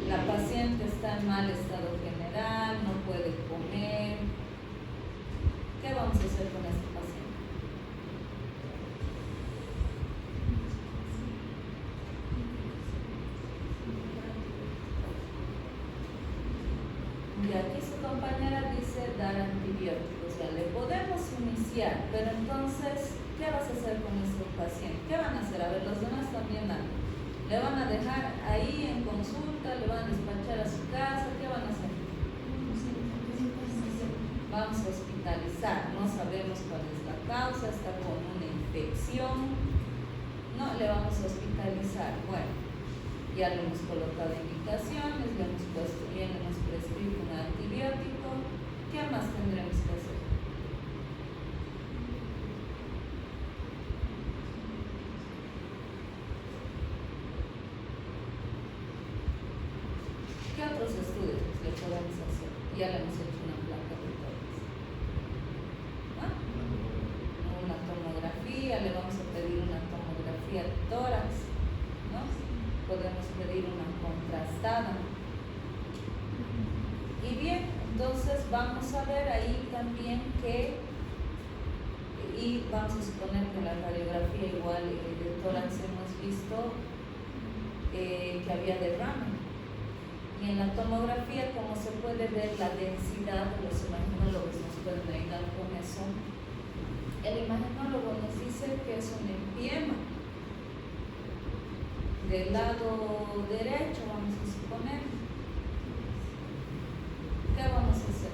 La paciente está en mal estado general, no puede comer. ¿Qué vamos a hacer con este paciente? Y aquí su compañera dice dar antibióticos. Ya le podemos iniciar, pero entonces, ¿qué vas a hacer con este paciente? ¿Qué van a hacer? A ver, los demás también dan. ¿Le van a dejar ahí en consulta? ¿Le van a despachar a su casa? ¿Qué van a hacer? Vamos a hospitalizar. No sabemos cuál es la causa, está con una infección. No, le vamos a hospitalizar. Bueno, ya le hemos colocado indicaciones, le hemos prescrito un antibiótico. ¿Qué más tendremos que hacer? ¿Qué otros estudios le podemos hacer? Ya le hemos hecho una placa de tórax. ¿Ah? Una tomografía, le vamos a pedir una tomografía de tórax, ¿no? Podemos pedir una contrastada. Y bien, entonces vamos a ver ahí también que, y vamos a suponer que la radiografía igual de tórax hemos visto que había derrame. Y en la tomografía, como se puede ver la densidad, los imagenólogos nos pueden ayudar con eso. El imagenólogo nos dice que es un empiema del lado derecho, vamos a suponer. ¿Qué vamos a hacer?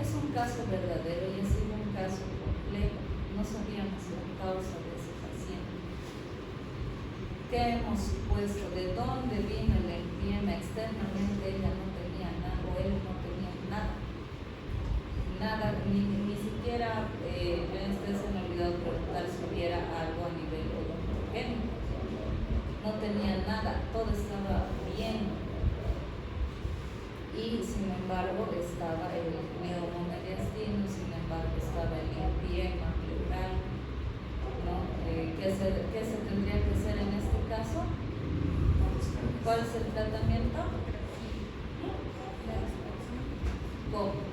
Es un caso verdadero y ha sido un caso complejo. no sabíamos la causa de ese paciente. ¿Qué hemos supuesto? ¿De dónde vino el empiema? Externamente ella no tenía nada, o él no tenía nada. Nada, ni siquiera, ustedes se me olvidó preguntar si hubiera algo a nivel odontogénico. No tenía nada, todo estaba bien. Y sin embargo estaba el neumomediastino, sin embargo estaba el empiema pleural, ¿no? ¿Qué se tendría que hacer en este caso? ¿Cuál es el tratamiento? ¿Cómo?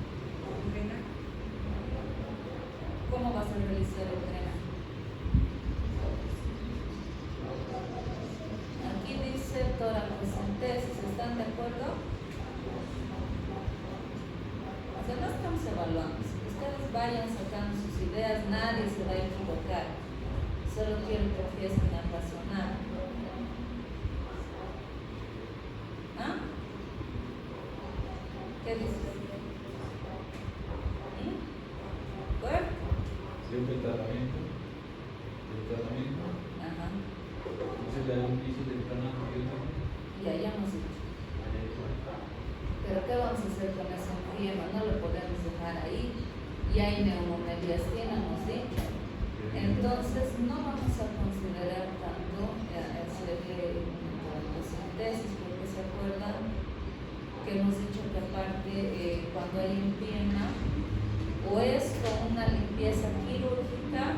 ¿Cómo vas a realizar el drenaje? Aquí dice toracocentesis, ¿están de acuerdo? O sea, no estamos evaluando. Si ustedes vayan sacando sus ideas, nadie se va a equivocar. Solo quiero que empiecen a razonar. ¿Ah? ¿Qué dices? ¿Cuál? Siempre el tratamiento. Ajá. Entonces le da un piso de tratamiento. Ya hemos dicho. Pero ¿qué vamos a hacer con ese empiema? No lo podemos dejar ahí. Y hay neumomediastina, hemos dicho. Entonces no vamos a considerar tanto hacerle toracocentesis, porque se acuerdan que hemos dicho que aparte cuando hay empiema, o es con una limpieza quirúrgica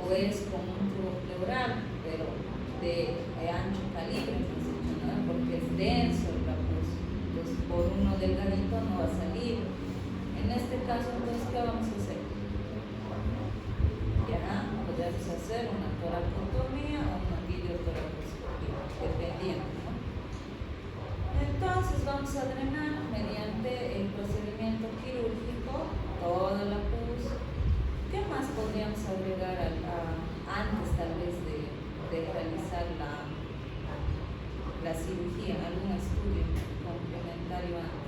o es con un tubo pleural, pero de ancho calibre, ¿no? Porque es denso el capuz. Entonces por uno delgadito no va a salir. En este caso, entonces, ¿qué vamos a hacer? Ya podemos hacer una toracotomía o una videotoracoscopia, dependiendo, ¿no? Entonces vamos a drenar mediante el procedimiento quirúrgico toda la pus. ¿Qué más podríamos agregar antes tal vez de realizar la cirugía? ¿Algún estudio complementario antes?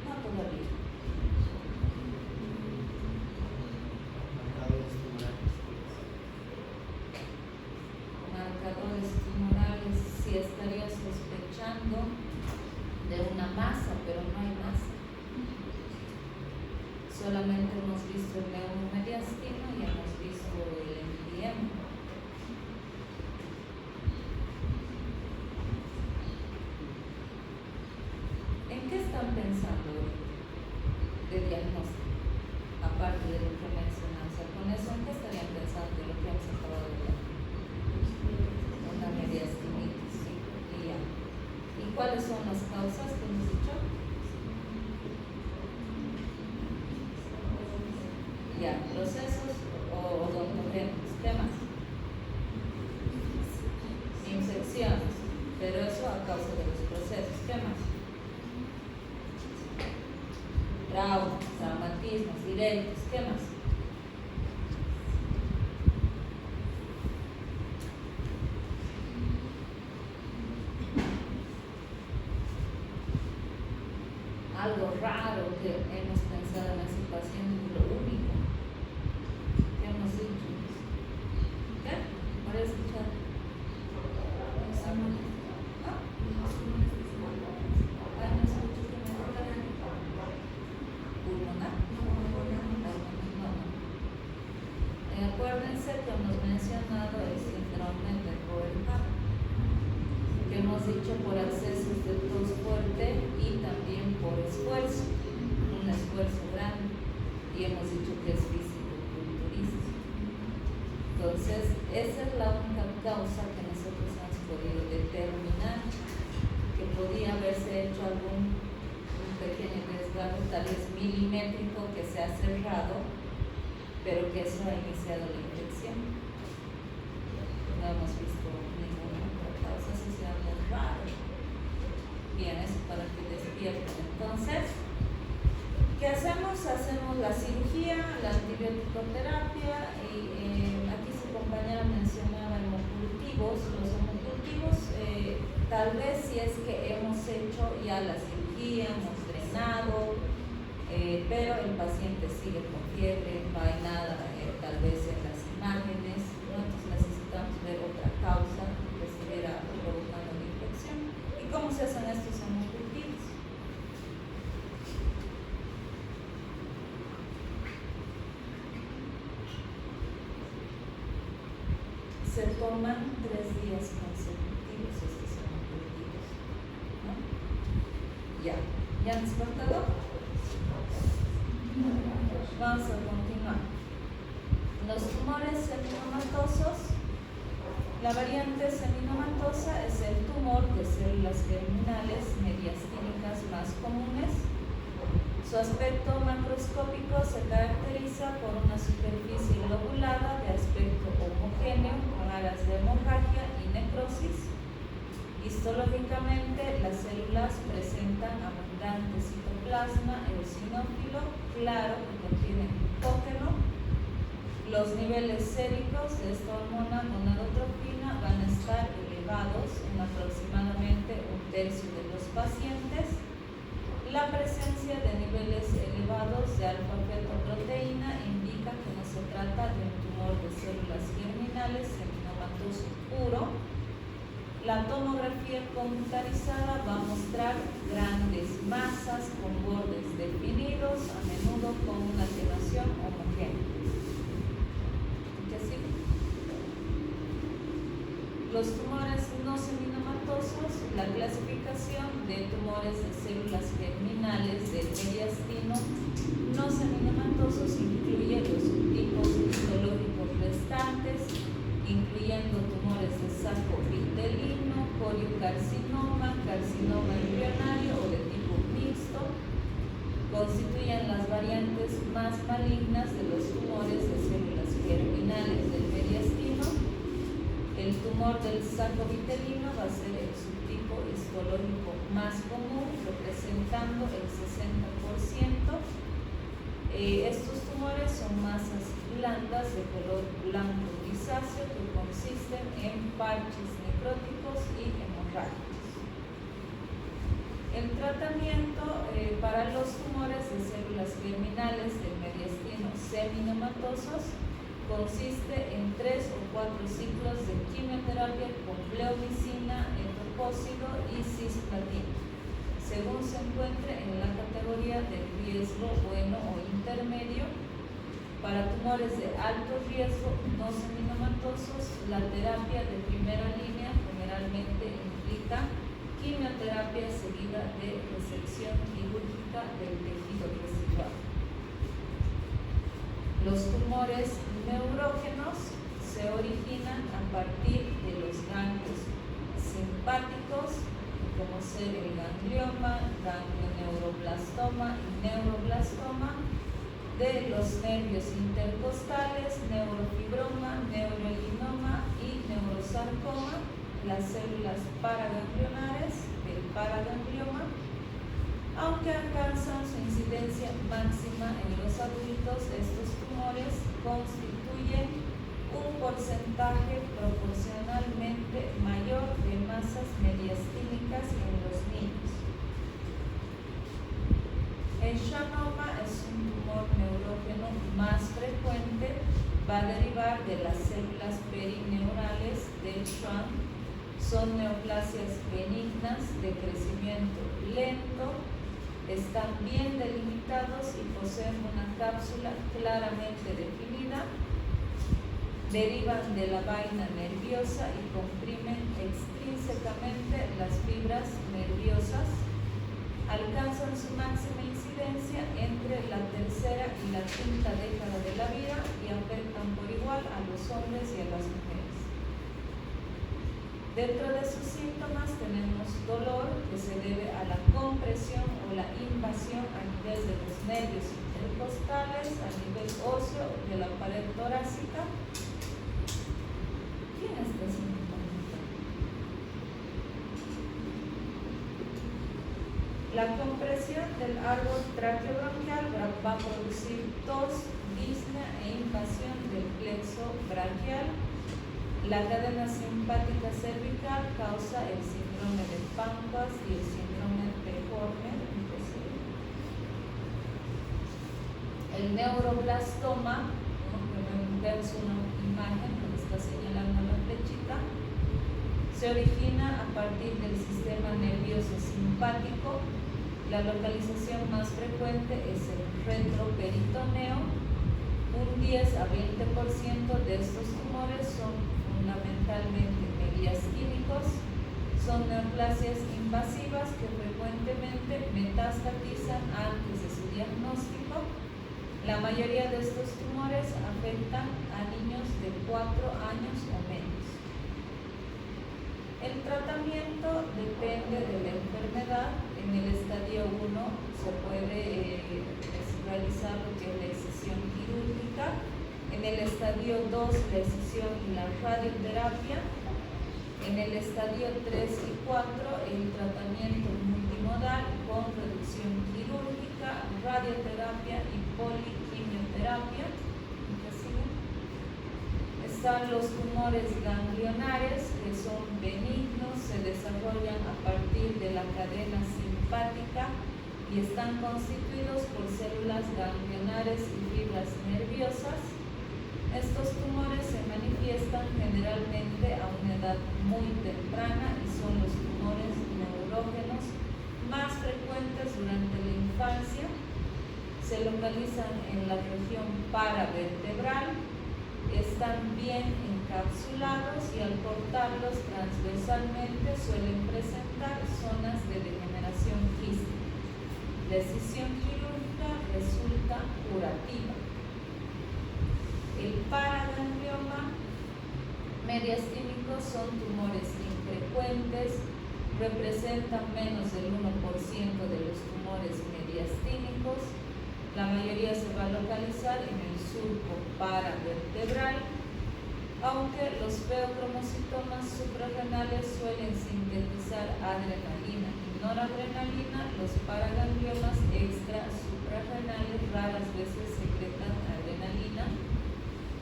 No todavía. Marcadores tumorales, si estaría sospechando de una masa, pero no hay masa. Solamente hemos visto el neumomediastino y hemos visto el empiema. ¿En qué están pensando de diagnóstico? Aparte de lo que mencionamos, con eso, ¿en qué estarían pensando de lo que hemos acabado de ver? Una mediastinitis, sí. ¿Y cuáles son las causas que hemos dicho? Ya, procesos odontogénicos. ¿Qué más? Infecciones, pero eso a causa de los procesos. ¿Qué más? Traumatismos directos. ¿Qué más? Algo raro que hemos pensado en ese paciente, lo único que hemos dicho. ¿Qué? ¿Ahora escuchar? Acuérdense que hemos mencionado el síndrome de Cohen-Mansell, que hemos dicho por accesos de tos fuerte y también por esfuerzo, un esfuerzo grande, y hemos dicho que es físico-culturista. Entonces, esa es la única causa que nosotros hemos podido determinar, que podía haberse hecho un pequeño desgarro, tal vez milimétrico, que se ha cerrado, pero que eso ha iniciado la infección. No hemos visto ninguna otra causa, eso es algo raro. Bien, eso para que despierten. Entonces, ¿qué hacemos? Hacemos la cirugía, la antibiótico-terapia, y aquí su compañera mencionaba hemocultivos. Los hemocultivos, tal vez si es que hemos hecho ya la cirugía, hemos drenado, pero el paciente sigue con fiebre, no hay nada tal vez en las imágenes, ¿no? Entonces necesitamos ver otra causa que estuviera provocando la infección. ¿Y cómo se hacen estos hemocultivos? Se toman 3 días consecutivos estos hemocultivos, ¿no? ¿Ya han despertado? Vamos a continuar. Los tumores seminomatosos, la variante seminomatosa es el tumor de células germinales mediastínicas más comunes. Su aspecto macroscópico se caracteriza por una superficie lobulada de aspecto homogéneo con áreas de hemorragia y necrosis. Histológicamente, las células presentan abundante citoplasma eosinófilo claro que contiene glucógeno. Los niveles séricos de esta hormona gonadotropina van a estar elevados en aproximadamente 1/3 de los pacientes. La presencia de niveles elevados de alfa-fetoproteína indica que no se trata de un tumor de células germinales seminomatoso puro. La tomografía computarizada va a mostrar grandes masas con bordes definidos, a menudo con una atenuación homogénea. ¿Ya sigue? Los tumores no seminomatosos, la clasificación de tumores de células germinales del mediastino no seminomatosos incluye los subtipos histológicos restantes, incluyendo tumores de saco vitelino, coriocarcinoma, carcinoma embrionario o de tipo mixto. Constituyen las variantes más malignas de los tumores de células germinales del mediastino. El tumor del saco vitelino va a ser el subtipo histológico más común, representando el 60%. Estos tumores son masas blandas de color blanco grisáceo que consisten en parches necróticos y hemorrágicos. El tratamiento para los tumores de células germinales del mediastino seminomatosos consiste en 3 o 4 ciclos de quimioterapia con bleomicina, etoposide y cisplatina, según se encuentre en la categoría de riesgo bueno o intermedio. Para tumores de alto riesgo no seminomatosos, la terapia de primera línea generalmente implica quimioterapia seguida de resección quirúrgica del tejido residual. Los tumores neurógenos se originan a partir de los ganglios simpáticos, como ser el ganglioma, ganglioneuroblastoma y neuroblastoma, de los nervios intercostales, neurofibroma, neurolinoma y neurosarcoma, las células paraganglionares del paraganglioma. Aunque alcanzan su incidencia máxima en los adultos, estos tumores constituyen un porcentaje proporcionalmente mayor de masas mediastínicas en los niños. El schwannoma es un tumor neurógeno más frecuente, va a derivar de las células perineurales del Schwann. Son neoplasias benignas de crecimiento lento, están bien delimitados y poseen una cápsula claramente definida. Derivan de la vaina nerviosa y comprimen extrínsecamente las fibras nerviosas. Alcanzan su máxima incidencia entre la tercera y la quinta década de la vida y afectan por igual a los hombres y a las mujeres. Dentro de sus síntomas tenemos dolor que se debe a la compresión o la invasión a nivel de los nervios intercostales, a nivel óseo de la pared torácica. ¿Quién está haciendo esto? La compresión del árbol traqueobronquial va a producir tos, disnea e invasión del plexo braquial. La cadena simpática cervical causa el síndrome de Pampas y el síndrome de Horner. El neuroblastoma, ¿no? Vemos una imagen donde está señalando la flechita, se origina a partir del sistema nervioso simpático. La localización más frecuente es el retroperitoneo. Un 10 a 20% de estos tumores son fundamentalmente mediastínicos. Son neoplasias invasivas que frecuentemente metastatizan antes de su diagnóstico. La mayoría de estos tumores afectan a niños de 4 años o menos. El tratamiento depende de la enfermedad. En el estadio 1 se puede realizar lo que es la excisión quirúrgica. En el estadio 2, la excisión y la radioterapia. En el estadio 3 y 4, el tratamiento multimodal con reducción quirúrgica, radioterapia y poliquimioterapia. Están los tumores ganglionares, que son benignos, se desarrollan a partir de la cadena simpática y están constituidos por células ganglionares y fibras nerviosas. Estos tumores se manifiestan generalmente a una edad muy temprana y son los tumores neurógenos más frecuentes durante la infancia. Se localizan en la región paravertebral, están bien encapsulados y al cortarlos transversalmente suelen presentar zonas de degeneración quística. La excisión quirúrgica resulta curativa. El paraganglioma mediastínico son tumores infrecuentes, representan menos del 1% de los tumores mediastínicos. La mayoría se va a localizar en el surco paravertebral, aunque los feocromocitomas suprarrenales suelen sintetizar adrenalina y noradrenalina. Los paragangliomas extrasuprarrenales raras veces secretan adrenalina.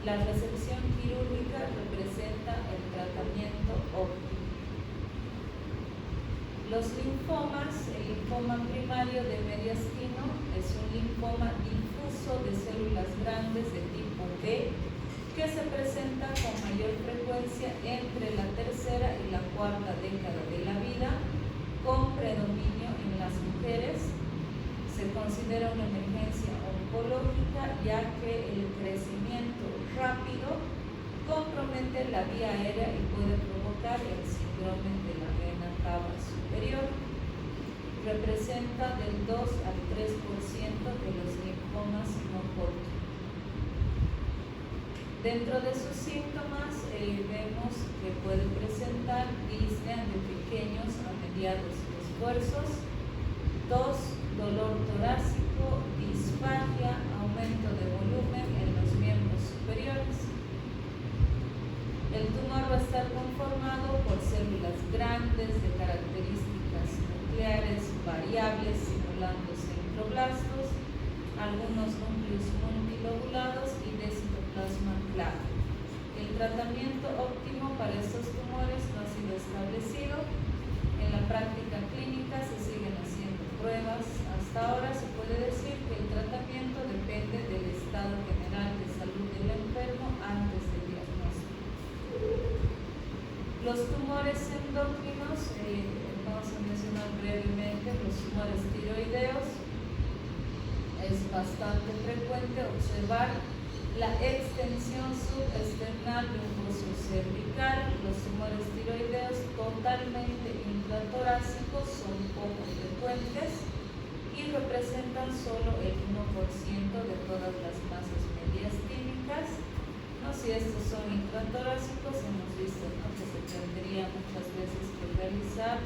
La resección quirúrgica representa el tratamiento óptimo. Los linfomas, el linfoma primario de mediastino es un linfoma difuso de células grandes de tipo B que se presenta con mayor frecuencia entre la tercera y la cuarta década de la vida, con predominio en las mujeres. Se considera una emergencia oncológica ya que el crecimiento rápido compromete la vía aérea y puede provocar el síndrome de la vena cava superior. Representa del 2 al 3% de los linfomas no Hodgkin. Dentro de sus síntomas vemos que puede presentar disnea de pequeños a mediados esfuerzos, tos, dolor torácico, disfagia, aumento de volumen en los miembros superiores. El tumor va a estar conformado por células grandes de características nucleares variables simulando centroblastos, algunos núcleos multilobulados y de citoplasma claro. El tratamiento óptimo para estos tumores no ha sido establecido. En la práctica clínica se siguen haciendo pruebas. Hasta ahora se puede decir que el tratamiento depende del estado general de salud del enfermo antes del diagnóstico. Los tumores endócrinos, vamos a mencionar brevemente los tumores tiroideos. Es bastante frecuente observar la extensión subesternal de un hueso cervical. Los tumores tiroideos totalmente intratorácicos son poco frecuentes y representan solo el 1% de todas las masas mediastínicas. ¿No? Si estos son intratorácicos, hemos visto, ¿no?, que se tendría muchas veces que realizar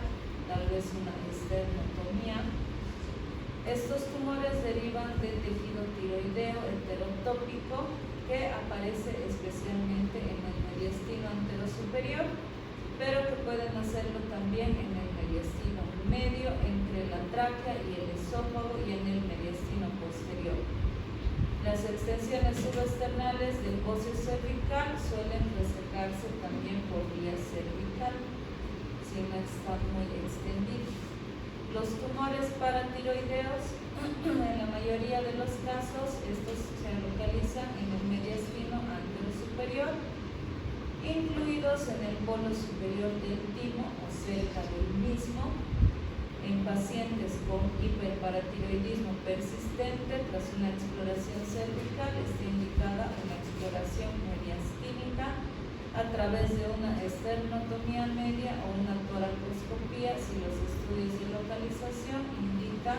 tal vez una esternotomía. Estos tumores derivan del tejido tiroideo heterotópico que aparece especialmente en el mediastino anterosuperior, pero que pueden hacerlo también en el mediastino medio, entre la tráquea y el esófago, y en el mediastino posterior. Las extensiones subesternales del bocio cervical suelen resecarse también por vía cervical, si no están muy extendidos. Los tumores paratiroideos, en la mayoría de los casos, estos se localizan en el mediastino anterosuperior, incluidos en el polo superior del timo o cerca del mismo. En pacientes con hiperparatiroidismo persistente, tras una exploración cervical, está indicada una exploración mediastínica a través de una esternotomía media o una toracoscopía si los estudios de localización indican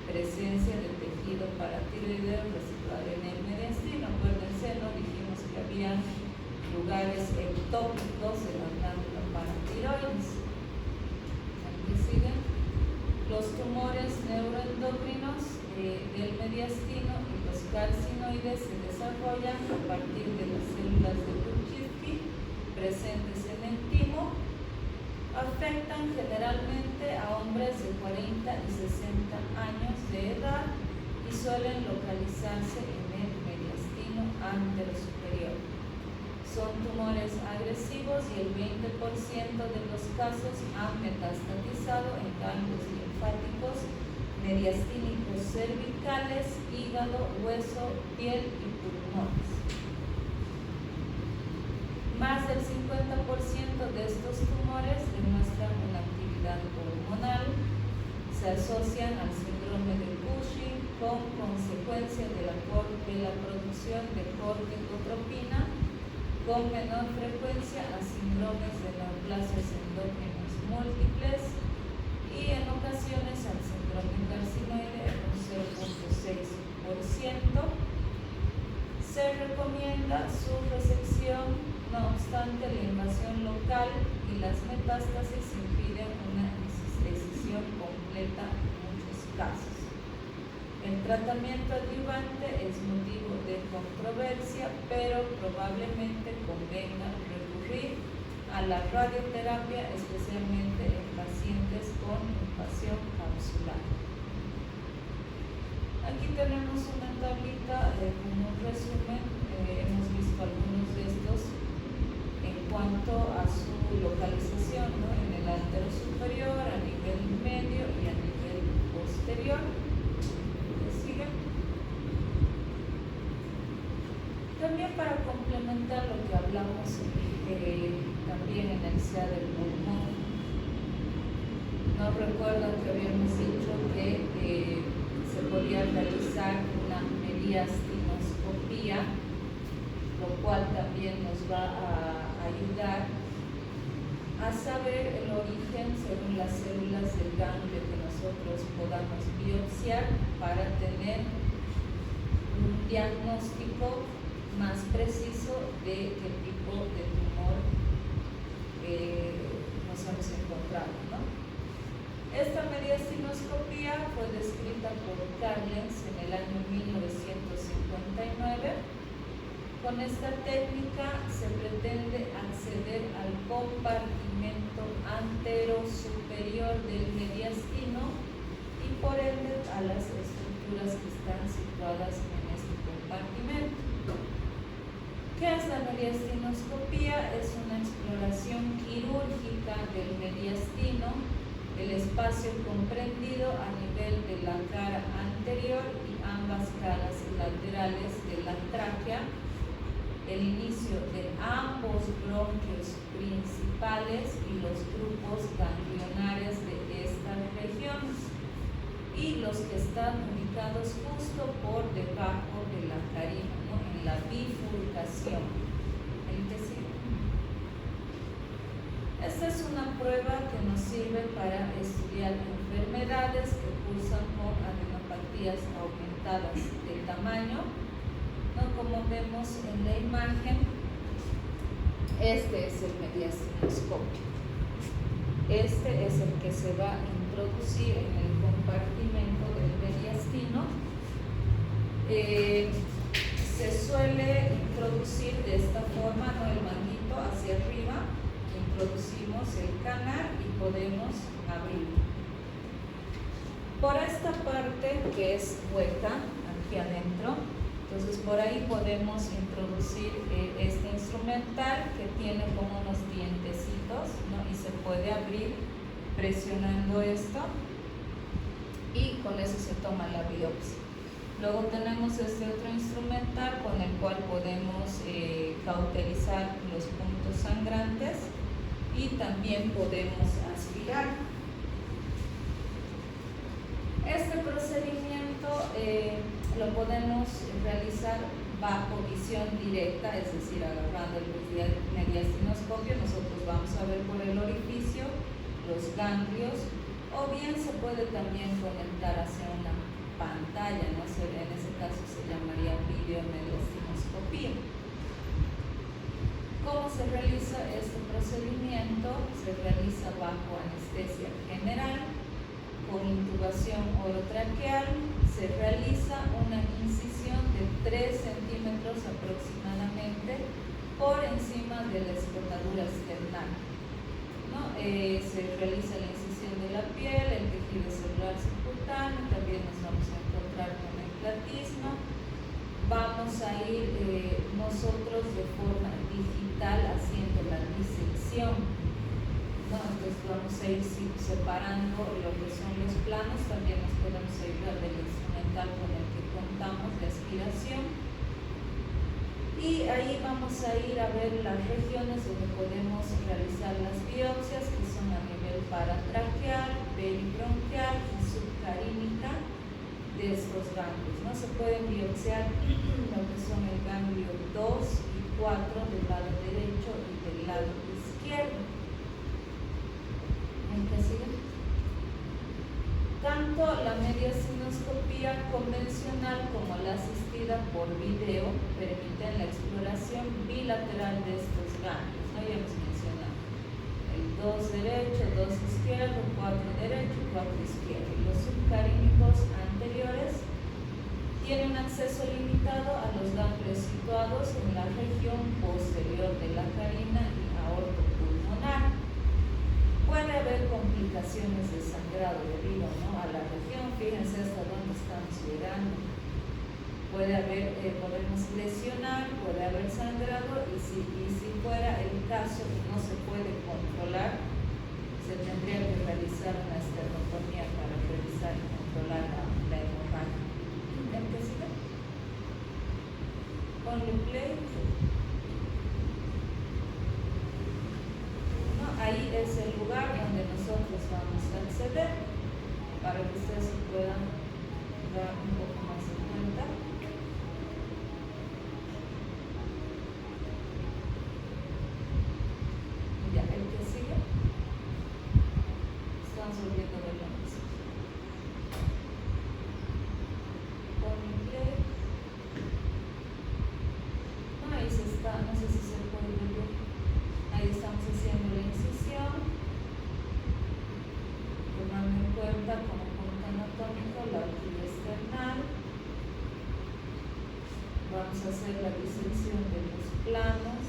presencia de tejido paratiroideo residual en el mediastino. Acuérdense, ¿no? Dijimos que había lugares ectópicos de la glándula paratiroides. Aquí siguen. Los tumores neuroendocrinos del mediastino y los carcinoides se desarrollan a partir de las células de Purkinje presentes en el timo. Afectan generalmente a hombres de 40 y 60 años de edad y suelen localizarse en el mediastino anterosuperior. Son tumores agresivos y el 20% de los casos han metastatizado en ganglios linfáticos mediastínicos cervicales, hígado, hueso, piel y pulmones. Más del 50% de estos tumores demuestran una actividad hormonal, se asocian al síndrome de Cushing con consecuencia de la producción de corticotropina, con menor frecuencia a síndromes de neoplasias endócrinas múltiples y en ocasiones al síndrome carcinoide en un 0.6%. Se recomienda su resección, no obstante la invasión local y las metástasis impiden una excisión completa en muchos casos. El tratamiento adyuvante es motivo de controversia, pero probablemente convenga recurrir a la radioterapia, especialmente en pacientes con invasión capsular. Aquí tenemos una tablita con un resumen, hemos visto algunos de estos en cuanto a su localización, ¿no? En el antero superior, a nivel medio y a nivel posterior. También para complementar lo que hablamos también en el SEA del pulmón, no recuerdan que habíamos dicho que se podía realizar una mediastinoscopía, lo cual también nos va a ayudar a saber el origen según las células del ganglio que nosotros podamos biopsiar para tener un diagnóstico más preciso de qué tipo de tumor nos hemos encontrado, ¿no? Esta mediastinoscopía fue descrita por Carlens en el año 1959. Con esta técnica se pretende acceder al compartimento antero-superior del mediastino y por ende a las estructuras que están situadas en este compartimento. ¿Qué es la mediastinoscopía? Es una exploración quirúrgica del mediastino, el espacio comprendido a nivel de la cara anterior y ambas caras laterales de la tráquea, el inicio de ambos bronquios principales y los grupos ganglionares de estas regiones y los que están ubicados justo por debajo de la carina, ¿no? En la bifurcación. Esta es una prueba que nos sirve para estudiar enfermedades que cursan con adenopatías aumentadas de tamaño, ¿no? Como vemos en la imagen, este es el mediastinoscopio. Este es el que se va a introducir en el compartimento del mediastino. Se suele introducir de esta forma, ¿no? El manguito hacia arriba, introducimos el canal y podemos abrir. Por esta parte que es hueca, aquí adentro, entonces por ahí podemos introducir este instrumental que tiene como unos dientecitos, ¿no? Y se puede abrir presionando esto y con eso se toma la biopsia. Luego tenemos este otro instrumental con el cual podemos cauterizar los puntos sangrantes y también podemos aspirar. Este procedimiento lo podemos realizar bajo visión directa, es decir, agarrando el mediastinoscopio, nosotros vamos a ver por el orificio los ganglios, o bien se puede también conectar hacia una pantalla, ¿no? En ese caso se llamaría videomediastinoscopía. ¿Cómo se realiza este procedimiento? Se realiza bajo anestesia general, con intubación orotraqueal. Se realiza una incisión de 3 centímetros aproximadamente por encima de la escrotadura external, ¿no? Se realiza la incisión de la piel, el tejido celular subcutáneo, también nos vamos a encontrar con el platismo. Vamos a ir nosotros de forma digital haciendo la disección, ¿no? Entonces vamos a ir separando lo que son los planos, también nos podemos ayudar del instrumental con el que contamos de aspiración. Y ahí vamos a ir a ver las regiones donde podemos realizar las biopsias, que son a nivel paratraqueal, peribronquial y subcarínica de estos ganglios, ¿no? Se pueden biopsiar lo que son el ganglio 2 y 4 del lado derecho y del lado izquierdo. ¿En qué sigue? Tanto la mediastinoscopía convencional como la asistida por video permiten la exploración bilateral de estos ganglios, ¿no? Ya hemos mencionado el 2 derecho, 2 izquierdo, 4 derecho, 4 izquierdo. Los subcarínicos anteriores tienen acceso limitado a los ganglios situados en la región posterior de la carina y aorto pulmonar. Puede haber complicaciones de sangrado debido, ¿no?, a la región. Fíjense hasta dónde estamos llegando. Puede haber, podemos lesionar, puede haber sangrado y si fuera el caso y no se puede controlar, se tendría que realizar una esternotomía para revisar y controlar la hemorragia. ¿En qué sigue? Ponle play. Ahí es el lugar donde nosotros vamos a acceder para que ustedes se puedan dar un poco más de cuenta. Ya, el que sigue. Estamos volviendo de lo mismo. Ponle play. No, ahí se está, no sé si se puede ver. Ahí estamos haciendo la incisión, tomando en cuenta como punto anatómico la horquilla external. Vamos a hacer la disección de los planos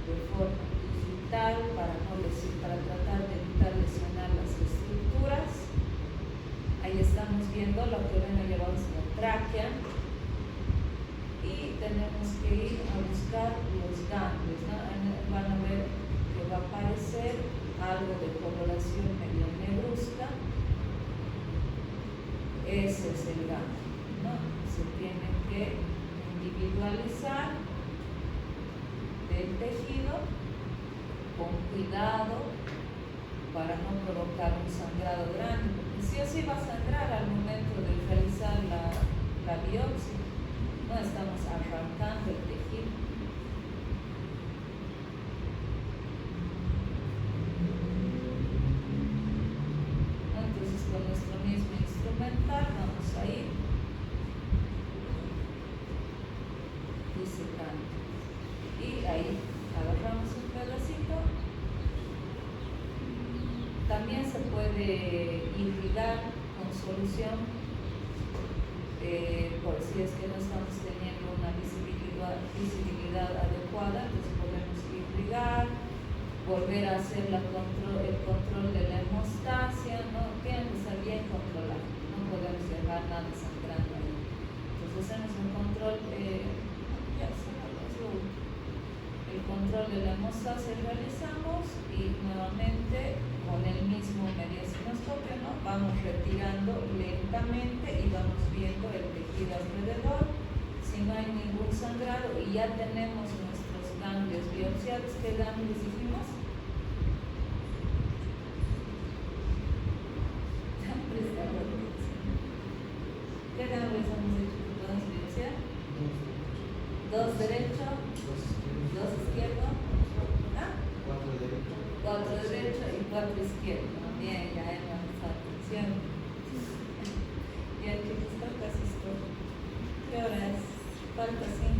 de forma digital para tratar de evitar lesionar las estructuras. Ahí estamos viendo lo que ven llevados a la tráquea. Y tenemos que ir a buscar los ganglios, ¿no? Van a ver que va a aparecer algo de coloración medio negruzca. Ese es el ganglio, ¿no? Se tiene que individualizar del tejido con cuidado para no provocar un sangrado grande, porque sí o sí va a sangrar al momento de realizar la biopsia. No estamos arrancando el tejido. Entonces con nuestro mismo instrumental vamos a ir disecando. Y ahí agarramos un pedacito. También se puede irrigar con solución. Por si es que no estamos teniendo una visibilidad adecuada, entonces podemos irrigar, volver a hacer el control de la hemostasia, ¿no? Tiene que estar bien controlado, no podemos dejar nada sangrando ahí. Entonces hacemos un control, El control de la hemostasia realizamos y nuevamente con el mismo mediacinoscopio, ¿no? Vamos retirando lentamente y vamos viendo el tejido alrededor. Si no hay ningún sangrado y ya tenemos nuestros ganglios biopsiados, ¿qué ganglios dijimos? ¿Qué ganglios hemos hecho que podemos biopsiar? Dos derechos, dos izquierdos, ¿ah? Cuatro derechos y cuatro izquierdos. Bien, ya hemos prestado atención. Ya chicos, creo que así estoy. ¿Qué hora es? Falta 5.